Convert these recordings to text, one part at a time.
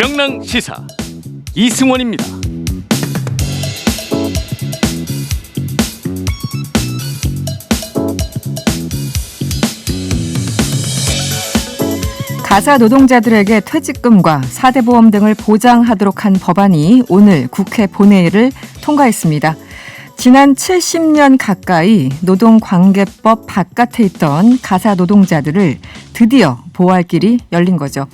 명랑시사 이승원입니다. 가사 노동자들에게 퇴직금과 4대 보험 등을 보장하도록 한 법안이 오늘 국회 본회의를 통과했습니다. 지난 70년 가까이 노동관계법 바깥에 있던 가사 노동자들을 드디어 보호할 길이 열린 거죠.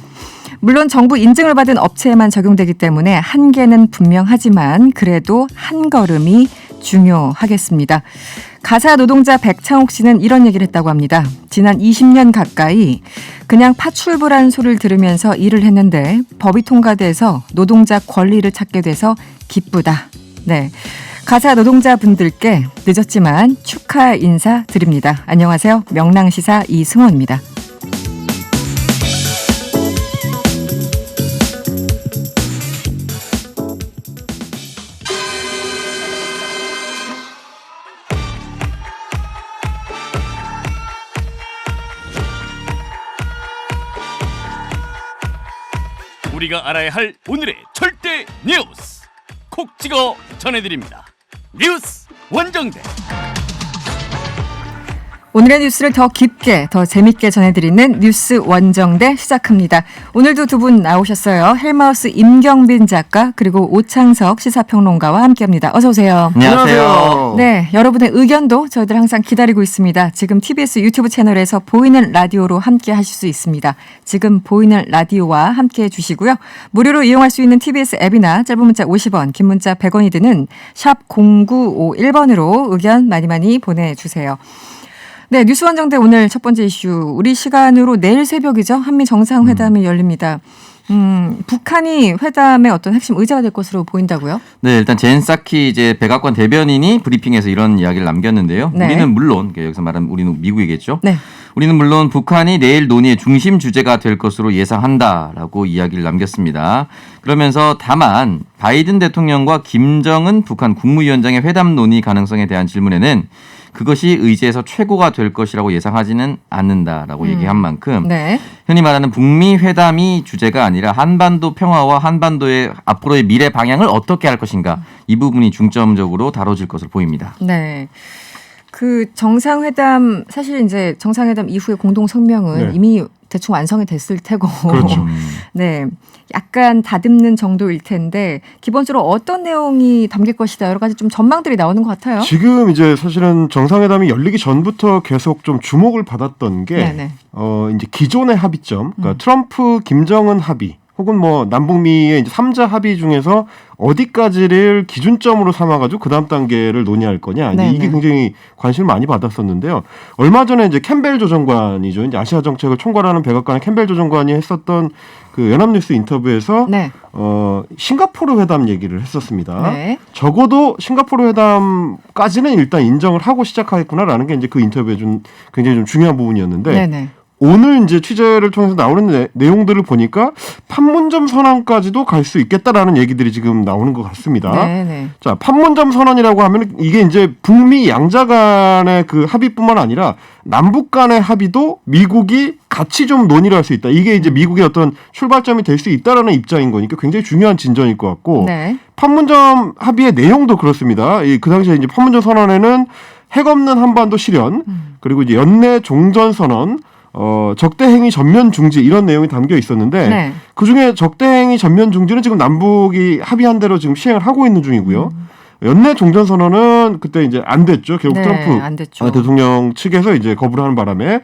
물론 정부 인증을 받은 업체에만 적용되기 때문에 한계는 분명하지만 그래도 한 걸음이 중요하겠습니다. 가사 노동자 백창옥 씨는 이런 얘기를 했다고 합니다. 지난 20년 가까이 그냥 파출부란 소리를 들으면서 일을 했는데 법이 통과돼서 노동자 권리를 찾게 돼서 기쁘다. 네, 가사 노동자분들께 늦었지만 축하 인사 드립니다. 안녕하세요. 명랑시사 이승원입니다. 우리가 알아야 할 오늘의 절대 뉴스 콕 찍어 전해드립니다. 뉴스 원정대. 오늘의 뉴스를 더 깊게 더 재밌게 전해드리는 뉴스 원정대 시작합니다. 오늘도 두 분 나오셨어요. 헬마우스 임경빈 작가 그리고 오창석 시사평론가와 함께합니다. 어서 오세요. 안녕하세요. 네, 여러분의 의견도 저희들 항상 기다리고 있습니다. 지금 TBS 유튜브 채널에서 보이는 라디오로 함께 하실 수 있습니다. 지금 보이는 라디오와 함께해 주시고요. 무료로 이용할 수 있는 TBS 앱이나 짧은 문자 50원, 긴 문자 100원이 드는 샵 0951번으로 의견 많이 보내주세요. 네, 뉴스 원정대 오늘 첫 번째 이슈. 우리 시간으로 내일 새벽이죠. 한미 정상회담이 열립니다. 북한이 회담의 어떤 핵심 의제가 될 것으로 보인다고요? 네, 일단 젠 사키 이제 백악관 대변인이 브리핑에서 이런 이야기를 남겼는데요. 네. 우리는 물론 여기서 말하는 우리는 미국이겠죠. 네. 우리는 물론 북한이 내일 논의의 중심 주제가 될 것으로 예상한다라고 이야기를 남겼습니다. 그러면서 다만 바이든 대통령과 김정은 북한 국무위원장의 회담 논의 가능성에 대한 질문에는 그것이 의제에서 최고가 될 것이라고 예상하지는 않는다라고 얘기한 만큼 네. 흔히 말하는 북미 회담이 주제가 아니라 한반도 평화와 한반도의 앞으로의 미래 방향을 어떻게 할 것인가 이 부분이 중점적으로 다뤄질 것으로 보입니다. 네. 그 정상회담 사실 이제 정상회담 이후의 공동 성명은 네. 이미 대충 완성이 됐을 테고 그렇죠. 네, 약간 다듬는 정도일 텐데 기본적으로 어떤 내용이 담길 것이다 여러 가지 좀 전망들이 나오는 것 같아요. 지금 이제 사실은 정상회담이 열리기 전부터 계속 좀 주목을 받았던 게 네네. 이제 기존의 합의점, 그러니까 트럼프 김정은 합의 혹은 뭐 남북미의 이제 3자 합의 중에서 어디까지를 기준점으로 삼아가지고 그 다음 단계를 논의할 거냐. 이제 이게 굉장히 관심을 많이 받았었는데요. 얼마 전에 이제 캠벨 조정관이죠. 이제 아시아 정책을 총괄하는 백악관의 캠벨 조정관이 했었던 그 연합뉴스 인터뷰에서 네. 싱가포르 회담 얘기를 했었습니다. 네. 적어도 싱가포르 회담까지는 일단 인정을 하고 시작하겠구나라는 게 이제 그 인터뷰에 좀 굉장히 좀 중요한 부분이었는데 네네. 오늘 이제 취재를 통해서 나오는 내용들을 보니까 판문점 선언까지도 갈 수 있겠다라는 얘기들이 지금 나오는 것 같습니다. 네네. 자, 판문점 선언이라고 하면 이게 이제 북미 양자 간의 그 합의뿐만 아니라 남북 간의 합의도 미국이 같이 좀 논의를 할 수 있다. 이게 이제 미국의 어떤 출발점이 될 수 있다라는 입장인 거니까 굉장히 중요한 진전일 것 같고 네. 판문점 합의의 내용도 그렇습니다. 그 당시에 이제 판문점 선언에는 핵 없는 한반도 실현 그리고 이제 연내 종전 선언 적대행위 전면 중지 이런 내용이 담겨 있었는데 네. 그중에 적대행위 전면 중지는 지금 남북이 합의한 대로 지금 시행을 하고 있는 중이고요. 연내 종전 선언은 그때 이제 안 됐죠. 결국 네, 트럼프 안 됐죠. 대통령 측에서 이제 거부를 하는 바람에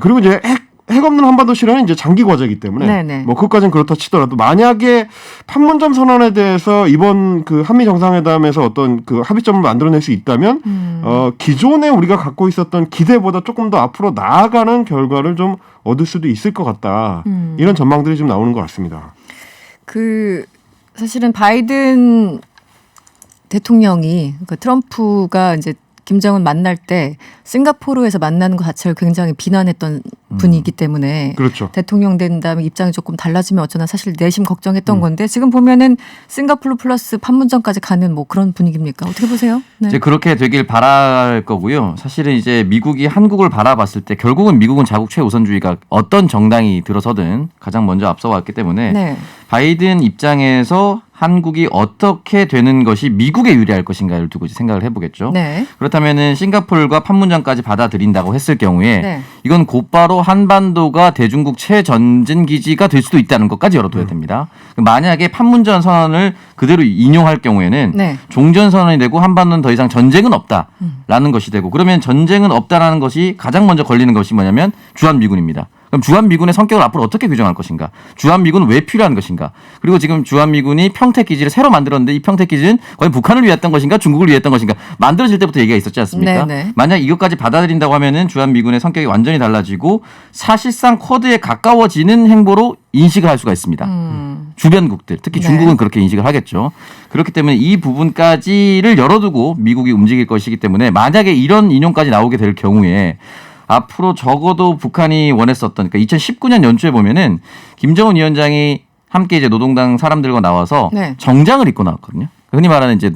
그리고 이제 핵 없는 한반도 실현은 이제 장기 과제이기 때문에 네네. 뭐 그것까지는 그렇다 치더라도 만약에 판문점 선언에 대해서 이번 그 한미 정상회담에서 어떤 그 합의점을 만들어낼 수 있다면 기존에 우리가 갖고 있었던 기대보다 조금 더 앞으로 나아가는 결과를 좀 얻을 수도 있을 것 같다. 이런 전망들이 지금 나오는 것 같습니다. 그 사실은 바이든 대통령이 그러니까 트럼프가 이제 김정은 만날 때 싱가포르에서 만나는 것 자체를 굉장히 비난했던 분이기 때문에 그렇죠. 대통령 된 다음에 입장이 조금 달라지면 어쩌나 사실 내심 걱정했던 건데 지금 보면은 싱가포르 플러스 판문점까지 가는 뭐 그런 분위기입니까? 어떻게 보세요? 네. 이제 그렇게 되길 바랄 거고요. 사실은 이제 미국이 한국을 바라봤을 때 결국은 미국은 자국 최우선주의가 어떤 정당이 들어서든 가장 먼저 앞서왔기 때문에 네. 바이든 입장에서 한국이 어떻게 되는 것이 미국에 유리할 것인가를 두고 이제 생각을 해보겠죠. 네. 그렇다면은 싱가포르가 판문점까지 받아들인다고 했을 경우에 네. 이건 곧바로 한반도가 대중국 최전진 기지가 될 수도 있다는 것까지 열어둬야 됩니다. 만약에 판문점 선언을 그대로 인용할 경우에는 네. 종전 선언이 되고 한반도는 더 이상 전쟁은 없다라는 것이 되고 그러면 전쟁은 없다라는 것이 가장 먼저 걸리는 것이 뭐냐면 주한미군입니다. 그럼 주한미군의 성격을 앞으로 어떻게 규정할 것인가? 주한미군은 왜 필요한 것인가? 그리고 지금 주한미군이 평택기지를 새로 만들었는데 이 평택기지는 과연 북한을 위했던 것인가? 중국을 위했던 것인가? 만들어질 때부터 얘기가 있었지 않습니까? 네네. 만약 이것까지 받아들인다고 하면은 주한미군의 성격이 완전히 달라지고 사실상 쿼드에 가까워지는 행보로 인식을 할 수가 있습니다. 주변국들, 특히 네. 중국은 그렇게 인식을 하겠죠. 그렇기 때문에 이 부분까지를 열어두고 미국이 움직일 것이기 때문에 만약에 이런 인용까지 나오게 될 경우에 앞으로 적어도 북한이 원했었던 그러니까 2019년 연초에 보면은 김정은 위원장이 함께 이제 노동당 사람들과 나와서 네. 정장을 입고 나왔거든요. 흔히 말하는 이제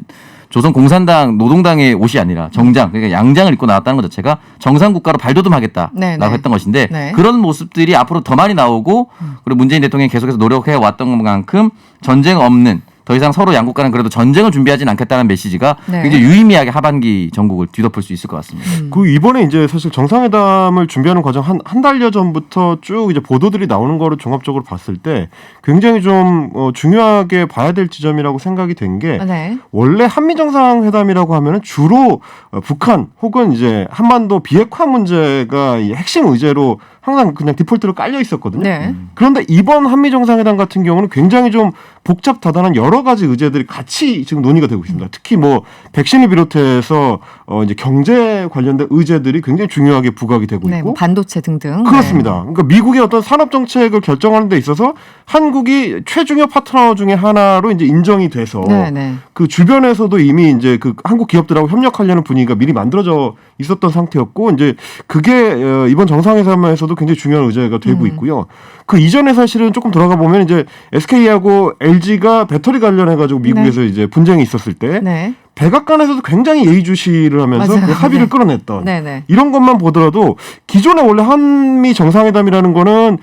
조선 공산당 노동당의 옷이 아니라 정장 그러니까 양장을 입고 나왔다는 것 자체가 정상국가로 발돋움하겠다라고 네, 네. 했던 것인데 네. 그런 모습들이 앞으로 더 많이 나오고 그리고 문재인 대통령이 계속해서 노력해 왔던 만큼 전쟁 없는 더 이상 서로 양국 간은 그래도 전쟁을 준비하진 않겠다는 메시지가 네. 굉장히 유의미하게 하반기 전국을 뒤덮을 수 있을 것 같습니다. 그 이번에 이제 사실 정상회담을 준비하는 과정 한 달여 전부터 쭉 이제 보도들이 나오는 거를 종합적으로 봤을 때 굉장히 좀 중요하게 봐야 될 지점이라고 생각이 된 게 네. 원래 한미 정상회담이라고 하면은 주로 북한 혹은 이제 한반도 비핵화 문제가 이 핵심 의제로 항상 그냥 디폴트로 깔려 있었거든요. 네. 그런데 이번 한미 정상회담 같은 경우는 굉장히 좀 복잡다단한 여러 가지 의제들이 같이 지금 논의가 되고 있습니다. 특히 뭐 백신을 비롯해서 이제 경제 관련된 의제들이 굉장히 중요하게 부각이 되고 네. 있고 뭐 반도체 등등. 그렇습니다. 그러니까 미국의 어떤 산업 정책을 결정하는 데 있어서 한국이 최중요 파트너 중에 하나로 이제 인정이 돼서 네. 네. 그 주변에서도 이미 이제 그 한국 기업들하고 협력하려는 분위기가 미리 만들어져 있었던 상태였고 이제 그게 이번 정상회담에서도 굉장히 중요한 의제가 되고 있고요. 그 이전에 사실은 조금 들어가 보면 이제 SK하고 LG가 배터리 관련해 가지고 미국에서 이제 분쟁이 있었을 때 네. 백악관에서도 굉장히 예의주시를 하면서 맞아요. 그 합의를 네. 끌어냈던 네. 네. 이런 것만 보더라도 기존에 원래 한미 정상회담이라는 거는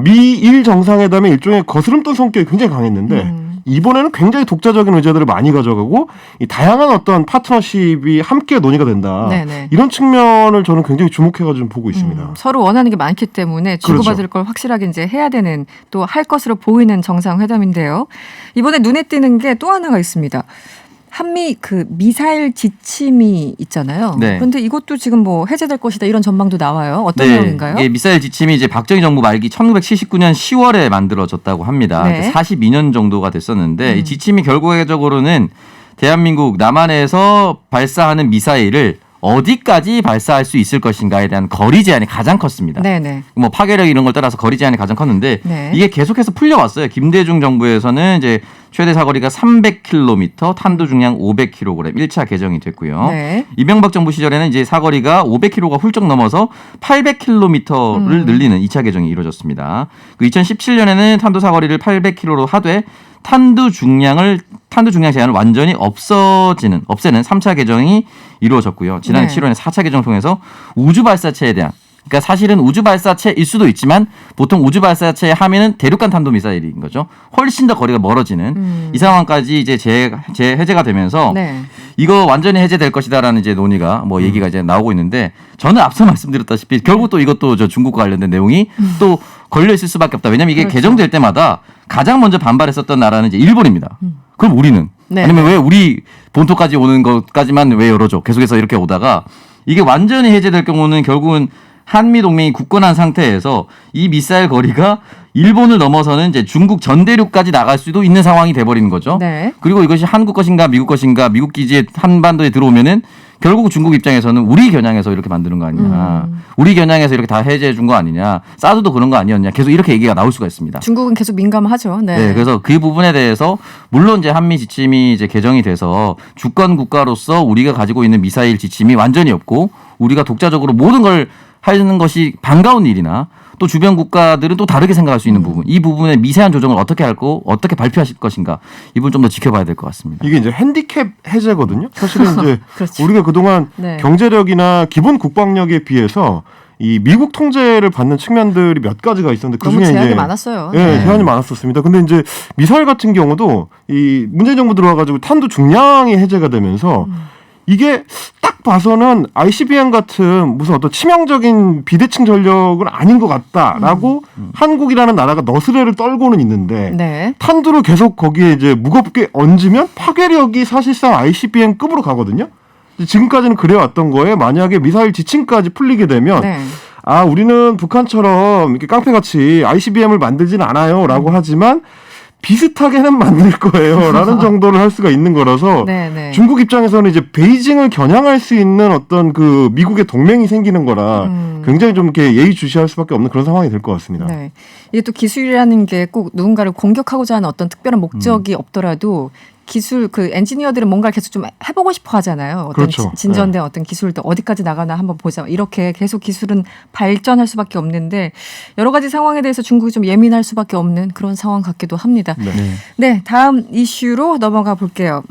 미일 정상회담의 일종의 거스름돈 성격이 굉장히 강했는데 이번에는 굉장히 독자적인 의제들을 많이 가져가고 이 다양한 어떤 파트너십이 함께 논의가 된다. 네네. 이런 측면을 저는 굉장히 주목해가지고 좀 보고 있습니다. 서로 원하는 게 많기 때문에 주고받을 걸 확실하게 이제 해야 되는 또 할 것으로 보이는 정상회담인데요. 이번에 눈에 띄는 게 또 하나가 있습니다. 한미 그 미사일 지침이 있잖아요. 네. 그런데 이것도 지금 뭐 해제될 것이다 이런 전망도 나와요. 어떤 내용인가요? 이게 미사일 지침이 이제 박정희 정부 말기 1979년 10월에 만들어졌다고 합니다. 네. 42년 정도가 됐었는데 이 지침이 결과적으로는 대한민국 남한에서 발사하는 미사일을 어디까지 발사할 수 있을 것인가에 대한 거리 제한이 가장 컸습니다. 네네. 뭐 파괴력 이런 걸 따라서 거리 제한이 가장 컸는데 네. 이게 계속해서 풀려왔어요. 김대중 정부에서는 이제 최대 사거리가 300km, 탄도 중량 500kg 1차 개정이 됐고요. 네. 이명박 정부 시절에는 이제 사거리가 500km가 훌쩍 넘어서 800km를 늘리는 2차 개정이 이루어졌습니다. 그 2017년에는 탄도 사거리를 800km로 하되 탄두 중량 제한을 완전히 없애는 3차 개정이 이루어졌고요. 지난해 네. 7월에 4차 개정을 통해서 우주 발사체에 대한 그러니까 사실은 우주 발사체일 수도 있지만 보통 우주 발사체의 함의는 대륙간 탄도 미사일인 거죠. 훨씬 더 거리가 멀어지는 이 상황까지 이제 해제가 되면서 네. 이거 완전히 해제될 것이다라는 이제 논의가 뭐 얘기가 이제 나오고 있는데 저는 앞서 말씀드렸다시피 결국 또 이것도 저 중국과 관련된 내용이 또 걸려 있을 수밖에 없다. 왜냐하면 이게 그렇죠. 개정될 때마다 가장 먼저 반발했었던 나라는 이제 일본입니다. 그럼 우리는 네. 아니면 왜 우리 본토까지 오는 것까지만 왜 열어줘? 계속해서 이렇게 오다가 이게 완전히 해제될 경우는 결국은 한미 동맹이 굳건한 상태에서 이 미사일 거리가 일본을 넘어서는 이제 중국 전 대륙까지 나갈 수도 있는 상황이 돼버리는 거죠. 네. 그리고 이것이 한국 것인가 미국 것인가 미국 기지에 한반도에 들어오면은 결국 중국 입장에서는 우리 겨냥해서 이렇게 만드는 거 아니냐. 우리 겨냥해서 이렇게 다 해제해 준 거 아니냐. 사드도 그런 거 아니었냐. 계속 이렇게 얘기가 나올 수가 있습니다. 중국은 계속 민감하죠. 네. 네, 그래서 그 부분에 대해서 물론 이제 한미 지침이 이제 개정이 돼서 주권 국가로서 우리가 가지고 있는 미사일 지침이 완전히 없고 우리가 독자적으로 모든 걸 하는 것이 반가운 일이나 또 주변 국가들은 또 다르게 생각할 수 있는 부분, 이 부분에 미세한 조정을 어떻게 할고 어떻게 발표하실 것인가 이 부분 좀 더 지켜봐야 될 것 같습니다. 이게 이제 핸디캡 해제거든요. 사실은 이제 그렇죠. 우리가 그동안 네. 경제력이나 기본 국방력에 비해서 이 미국 통제를 받는 측면들이 몇 가지가 있었는데 그 너무 중에 제한이 이제 많았어요. 예, 제한이 많았었습니다. 근데 이제 미사일 같은 경우도 이 문재인 정부 들어와가지고 탄두 중량이 해제가 되면서 이게 딱 봐서는 ICBM 같은 무슨 어떤 치명적인 비대칭 전력은 아닌 것 같다라고 한국이라는 나라가 너스레를 떨고는 있는데 네. 탄두를 계속 거기에 이제 무겁게 얹으면 파괴력이 사실상 ICBM급으로 가거든요. 지금까지는 그래왔던 거에 만약에 미사일 지침까지 풀리게 되면 네. 아 우리는 북한처럼 이렇게 깡패같이 ICBM을 만들지는 않아요라고 하지만 비슷하게는 만들 거예요라는 정도를 할 수가 있는 거라서 네, 네. 중국 입장에서는 이제 베이징을 겨냥할 수 있는 어떤 그 미국의 동맹이 생기는 거라 굉장히 좀 이렇게 예의주시할 수밖에 없는 그런 상황이 될 것 같습니다. 네. 이게 또 기술이라는 게 꼭 누군가를 공격하고자 하는 어떤 특별한 목적이 없더라도 기술 그 엔지니어들은 뭔가 계속 좀 해보고 싶어 하잖아요. 어떤 그렇죠. 진전된 어떤 기술도 어디까지 나가나 한번 보자. 이렇게 계속 기술은 발전할 수밖에 없는데 여러 가지 상황에 대해서 중국이 좀 예민할 수밖에 없는 그런 상황 같기도 합니다. 네. 네, 다음 이슈로 넘어가 볼게요.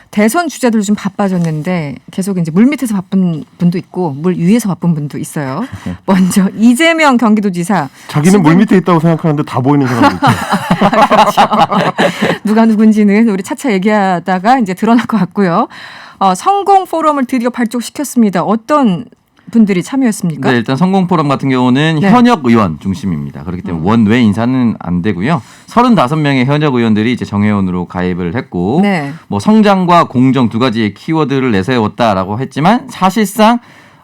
대선 주자들로 좀 바빠졌는데 계속 이제 물 밑에서 바쁜 분도 있고 물 위에서 바쁜 분도 있어요. 먼저 이재명 경기도지사. 자기는 물 밑에 있다고 생각하는데 다 보이는 사람도 있죠. 누가 누군지는 우리 차차 얘기하다가 이제 드러날 것 같고요. 성공 포럼을 드디어 발족시켰습니다. 어떤 분들이 참여했습니까? 네, 일단 성공 포럼 같은 경우는 네. 현역 의원 중심입니다. 그렇기 때문에 원외 인사는 안 되고요. 35명의 현역 의원들이 이제 정회원으로 가입을 했고 네. 뭐 성장과 공정 두 가지의 키워드를 내세웠다라고 했지만 사실상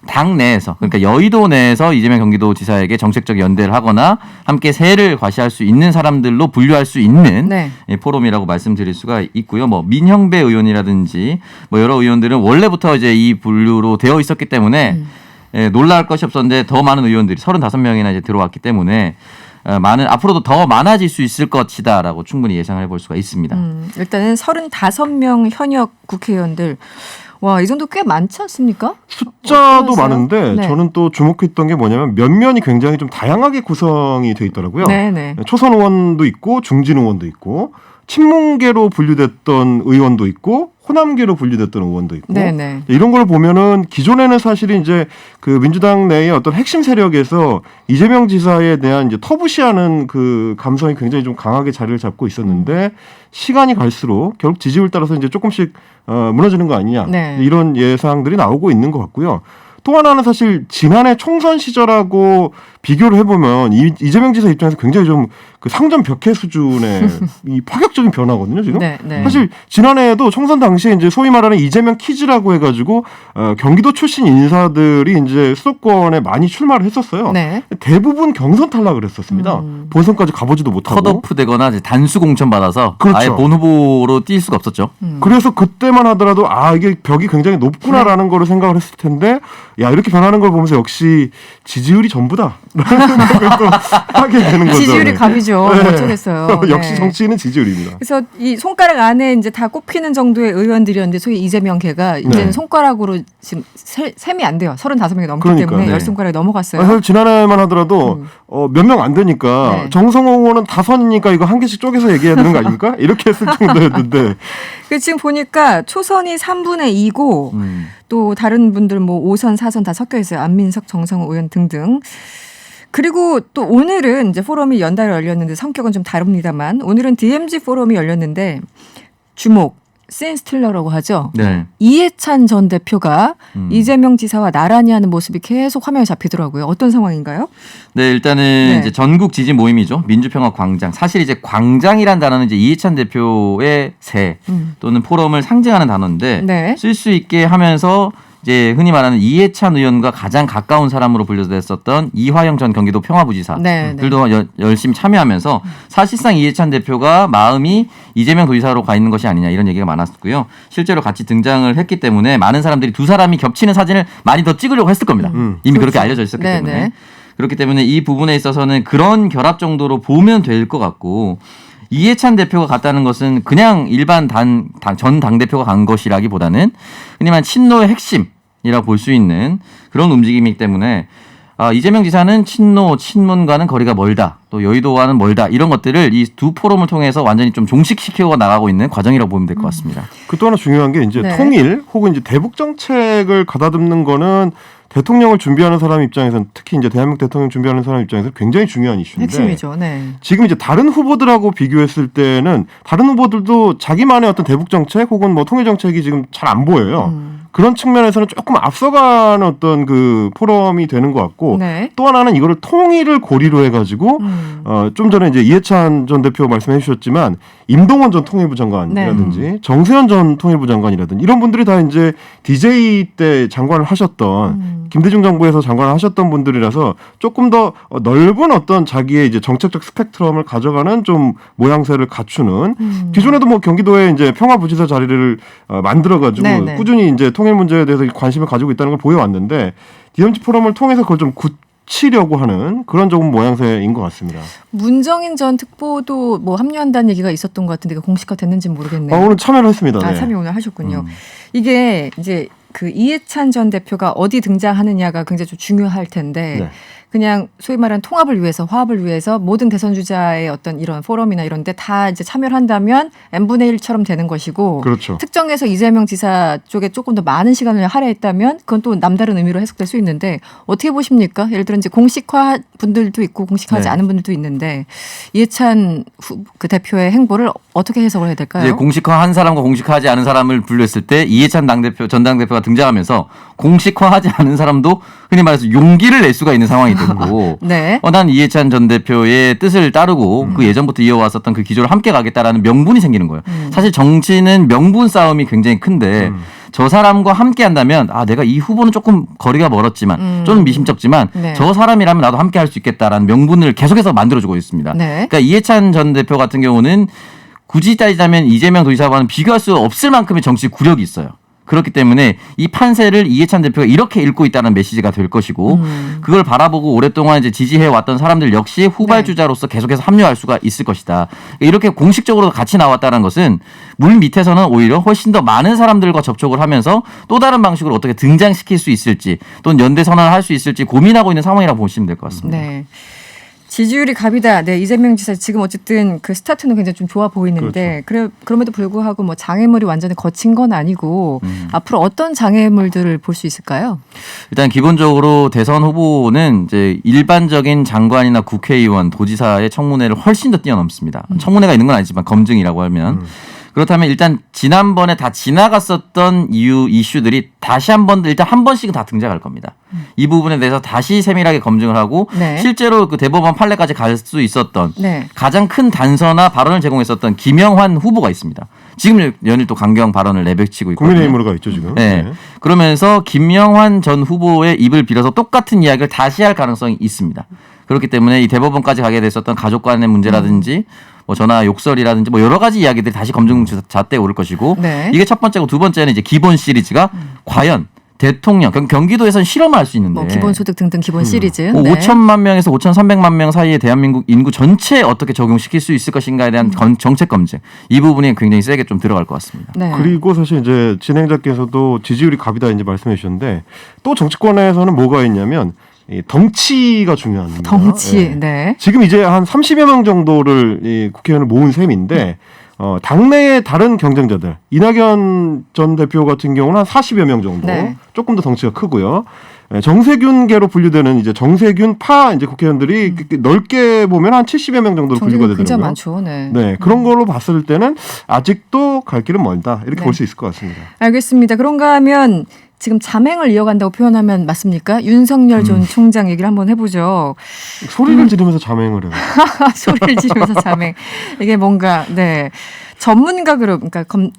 당 내에서 그러니까 여의도 내에서 이재명 경기도지사에게 정책적 연대를 하거나 함께 세를 과시할 수 있는 사람들로 분류할 수 있는 네. 포럼이라고 말씀드릴 수가 있고요. 뭐 민형배 의원이라든지 뭐 여러 의원들은 원래부터 이제 이 분류로 되어 있었기 때문에 놀랄 것이 없었는데 더 많은 의원들이 35명이나 이제 들어왔기 때문에 앞으로도 더 많아질 수 있을 것이다라고 충분히 예상을 해볼 수가 있습니다. 일단은 35명 현역 국회의원들. 와, 이 정도 꽤 많지 않습니까? 숫자도 어떠세요? 많은데 네. 저는 또 주목했던 게 뭐냐면 면면이 굉장히 좀 다양하게 구성이 돼 있더라고요. 네네. 초선 의원도 있고 중진 의원도 있고 친문계로 분류됐던 의원도 있고 호남계로 분류됐던 의원도 있고 네네. 이런 걸 보면은 기존에는 사실은 이제 그 민주당 내의 어떤 핵심 세력에서 이재명 지사에 대한 이제 터부시하는 그 감성이 굉장히 좀 강하게 자리를 잡고 있었는데 시간이 갈수록 결국 지지율 따라서 이제 조금씩 무너지는 거 아니냐 네. 이런 예상들이 나오고 있는 것 같고요. 또 하나는 사실 지난해 총선 시절하고 비교를 해보면 이재명 지사 입장에서 굉장히 좀 그 상점 벽해 수준의 이 파격적인 변화거든요, 지금. 네, 네. 사실 지난해에도 총선 당시에 이제 소위 말하는 이재명 퀴즈라고 해가지고 경기도 출신 인사들이 이제 수도권에 많이 출마를 했었어요. 네. 대부분 경선 탈락을 했었습니다. 본선까지 가보지도 못하고. 컷오프 되거나 이제 단수 공천 받아서 그렇죠. 아예 본 후보로 뛸 수가 없었죠. 그래서 그때만 하더라도 이게 벽이 굉장히 높구나라는 거를 생각을 했을 텐데 야 이렇게 변하는 걸 보면서 역시 지지율이 전부다 라는 생각을 또 하게 되는 거죠. 지지율이 네. 갑이죠. 어쩌겠어요. 역시 네. 정치인은 지지율입니다. 그래서 이 손가락 안에 이제 다 꼽히는 정도의 의원들이었는데 소위 이재명계가 이제는 네. 손가락으로 지금 셈이 안 돼요. 35명이 넘기 그러니까요. 때문에 네. 10손가락이 넘어갔어요. 사실 지난해만 하더라도 몇 명 안 되니까 네. 정성호 의원은 5이니까 이거 한 개씩 쪼개서 얘기해야 되는 거 아닙니까? 이렇게 했을 정도였는데 그 지금 보니까 초선이 3분의 2고 또 다른 분들 뭐 5선, 4선 다 섞여 있어요. 안민석, 정성호 의원 등등. 그리고 또 오늘은 이제 포럼이 연달아 열렸는데 성격은 좀 다릅니다만 오늘은 DMZ 포럼이 열렸는데 주목 센스틸러라고 하죠. 네. 이해찬 전 대표가 이재명 지사와 나란히 하는 모습이 계속 화면에 잡히더라고요. 어떤 상황인가요? 네, 일단은 네. 이제 전국 지지 모임이죠. 민주평화 광장. 사실 이제 광장이란 단어는 이제 이해찬 대표의 새 또는 포럼을 상징하는 단어인데 네. 쓸 수 있게 하면서 이제 흔히 말하는 이해찬 의원과 가장 가까운 사람으로 불려졌었던 이화영 전 경기도 평화부지사들도 네, 열심히 참여하면서 사실상 이해찬 대표가 마음이 이재명 도지사로 가 있는 것이 아니냐 이런 얘기가 많았고요. 실제로 같이 등장을 했기 때문에 많은 사람들이 두 사람이 겹치는 사진을 많이 더 찍으려고 했을 겁니다. 이미 그렇게 알려져 있었기 네, 때문에. 네. 그렇기 때문에 이 부분에 있어서는 그런 결합 정도로 보면 될 것 같고 이해찬 대표가 갔다는 것은 그냥 일반 전 당대표가 간 것이라기보다는 흔히 말하는 친노의 핵심이라고 볼 수 있는 그런 움직임이기 때문에 이재명 지사는 친노, 친문과는 거리가 멀다. 또 여의도와는 멀다. 이런 것들을 이 두 포럼을 통해서 완전히 좀 종식시켜 나가고 있는 과정이라고 보면 될 것 같습니다. 그 또 하나 중요한 게 이제 네. 통일 혹은 이제 대북 정책을 가다듬는 거는 대통령을 준비하는 사람 입장에서는 특히 이제 대한민국 대통령 준비하는 사람 입장에서 굉장히 중요한 이슈인데 핵심이죠. 네. 지금 이제 다른 후보들하고 비교했을 때는 다른 후보들도 자기만의 어떤 대북 정책 혹은 뭐 통일 정책이 지금 잘 안 보여요. 그런 측면에서는 조금 앞서가는 어떤 그 포럼이 되는 것 같고 네. 또 하나는 이거를 통일을 고리로 해가지고 좀 전에 이제 이해찬 전 대표 말씀해 주셨지만 임동원 전 통일부 장관이라든지 정세현 전 통일부 장관이라든지 이런 분들이 다 이제 DJ 때 장관을 하셨던 김대중 정부에서 장관을 하셨던 분들이라서 조금 더 넓은 어떤 자기의 이제 정책적 스펙트럼을 가져가는 좀 모양새를 갖추는 기존에도 뭐 경기도에 이제 평화부지사 자리를 만들어가지고 네네. 꾸준히 이제 통일 문제에 대해서 관심을 가지고 있다는 걸 보여왔는데 DMZ 포럼을 통해서 그걸 좀 굳히려고 하는 그런 조금 모양새인 것 같습니다. 문정인 전 특보도 뭐 합류한다는 얘기가 있었던 것 같은데 공식화 됐는지는 모르겠네요. 오늘 참여를 했습니다. 아, 네. 참여 오늘 하셨군요. 이게 이제 그 이해찬 전 대표가 어디 등장하느냐가 굉장히 좀 중요할 텐데 네. 그냥 소위 말하는 통합을 위해서 화합을 위해서 모든 대선 주자의 어떤 이런 포럼이나 이런 데 다 이제 참여를 한다면 n분의 1처럼 되는 것이고 그렇죠. 특정해서 이재명 지사 쪽에 조금 더 많은 시간을 할애했다면 그건 또 남다른 의미로 해석될 수 있는데 어떻게 보십니까? 예를 들어 이제 공식화 분들도 있고 공식화하지 네. 않은 분들도 있는데 이해찬 그 대표의 행보를 어떻게 해석을 해야 될까요? 이제 공식화한 사람과 공식화하지 않은 사람을 분류했을 때 이해찬 당대표 전 당대표가 등장하면서 공식화하지 않은 사람도 흔히 말해서 용기를 낼 수가 있는 상황이 됐고 네. 난 이해찬 전 대표의 뜻을 따르고 그 예전부터 이어왔었던 그 기조를 함께 가겠다라는 명분이 생기는 거예요. 사실 정치는 명분 싸움이 굉장히 큰데 저 사람과 함께 한다면 내가 이 후보는 조금 거리가 멀었지만 좀 미심쩍지만 네. 저 사람이라면 나도 함께 할 수 있겠다라는 명분을 계속해서 만들어주고 있습니다. 네. 그러니까 이해찬 전 대표 같은 경우는 굳이 따지자면 이재명 도지사와는 비교할 수 없을 만큼의 정치 구력이 있어요. 그렇기 때문에 이 판세를 이해찬 대표가 이렇게 읽고 있다는 메시지가 될 것이고 그걸 바라보고 오랫동안 이제 지지해 왔던 사람들 역시 후발주자로서 계속해서 합류할 수가 있을 것이다. 이렇게 공식적으로 같이 나왔다는 것은 물 밑에서는 오히려 훨씬 더 많은 사람들과 접촉을 하면서 또 다른 방식으로 어떻게 등장시킬 수 있을지 또는 연대 선언을 할 수 있을지 고민하고 있는 상황이라고 보시면 될 것 같습니다. 네. 지지율이 갑이다. 네, 이재명 지사 지금 어쨌든 그 스타트는 굉장히 좀 좋아 보이는데 그럼에도 불구하고 뭐 장애물이 완전히 거친 건 아니고 앞으로 어떤 장애물들을 볼 수 있을까요? 일단 기본적으로 대선 후보는 이제 일반적인 장관이나 국회의원, 도지사의 청문회를 훨씬 더 뛰어넘습니다. 청문회가 있는 건 아니지만 검증이라고 하면. 그렇다면 일단 지난번에 다 지나갔었던 이슈들이 다시 한 번, 일단 한 번씩은 다 등장할 겁니다. 이 부분에 대해서 다시 세밀하게 검증을 하고 네. 실제로 그 대법원 판례까지 갈 수 있었던 네. 가장 큰 단서나 발언을 제공했었던 김영환 후보가 있습니다. 지금 연일 또 강경 발언을 내뱉치고 있거든요. 국민의힘으로가 있죠 지금. 네. 그러면서 김영환 전 후보의 입을 빌어서 똑같은 이야기를 다시 할 가능성이 있습니다. 그렇기 때문에 이 대법원까지 가게 됐었던 가족 간의 문제라든지 뭐 전화 욕설이라든지 뭐 여러 가지 이야기들이 다시 검증 잣대에 오를 것이고 네. 이게 첫 번째고 두 번째는 이제 기본 시리즈가 과연 대통령 경기도에서는 실험을 할 수 있는데 뭐 기본소득 등등 기본 시리즈. 뭐 네. 5천만 명에서 5,300만 명 사이의 대한민국 인구 전체에 어떻게 적용시킬 수 있을 것인가에 대한 정책 검증 이 부분이 굉장히 세게 좀 들어갈 것 같습니다. 네. 그리고 사실 이제 진행자께서도 지지율이 갑이다 이제 말씀해 주셨는데 또 정치권에서는 뭐가 있냐면 이 덩치가 중요합니다. 덩치. 예. 네. 지금 이제 한 30여 명 정도를 이 국회의원을 모은 셈인데 당내의 다른 경쟁자들 이낙연 전 대표 같은 경우는 한 40여 명 정도 네. 조금 더 덩치가 크고요. 정세균계로 분류되는 이제 정세균파 이제 국회의원들이 넓게 보면 한 70여 명 정도로 분류가 정책이 굉장히 되더라고요. 많죠. 네. 네, 그런 걸로 봤을 때는 아직도 갈 길은 멀다 이렇게 네. 볼 수 있을 것 같습니다. 알겠습니다. 그런가 하면 지금 자맹을 이어간다고 표현하면 맞습니까? 윤석열 전 총장 얘기를 한번 해보죠. 소리를 지르면서 자맹을 해요. 소리를 지르면서 자맹. 이게 뭔가 네 전문가 그룹 그러니까 그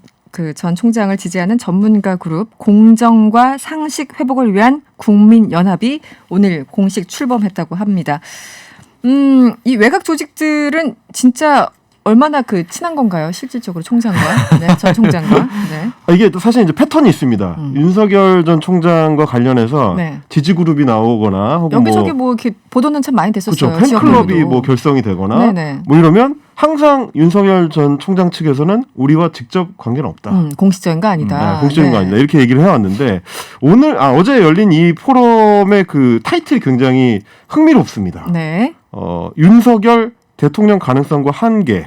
전 총장을 지지하는 전문가 그룹 공정과 상식 회복을 위한 국민연합이 오늘 공식 출범했다고 합니다. 이 외곽 조직들은 진짜 얼마나 그 친한 건가요? 실질적으로 총장과 네, 전 총장과 네. 이게 또 사실 이제 패턴이 있습니다. 윤석열 전 총장과 관련해서 네. 지지 그룹이 나오거나 혹은 여기저기 뭐 이렇게 보도는 참 많이 됐었어요. 그렇죠. 팬클럽이 지역별로도. 뭐 결성이 되거나 네네. 뭐 이러면 항상 윤석열 전 총장 측에서는 우리와 직접 관계는 없다. 공식적인 거 아니다. 네, 공식적인 거 네. 아니다. 이렇게 얘기를 해왔는데 어제 열린 이 포럼의 그 타이틀이 굉장히 흥미롭습니다. 네. 윤석열 대통령 가능성과 한계.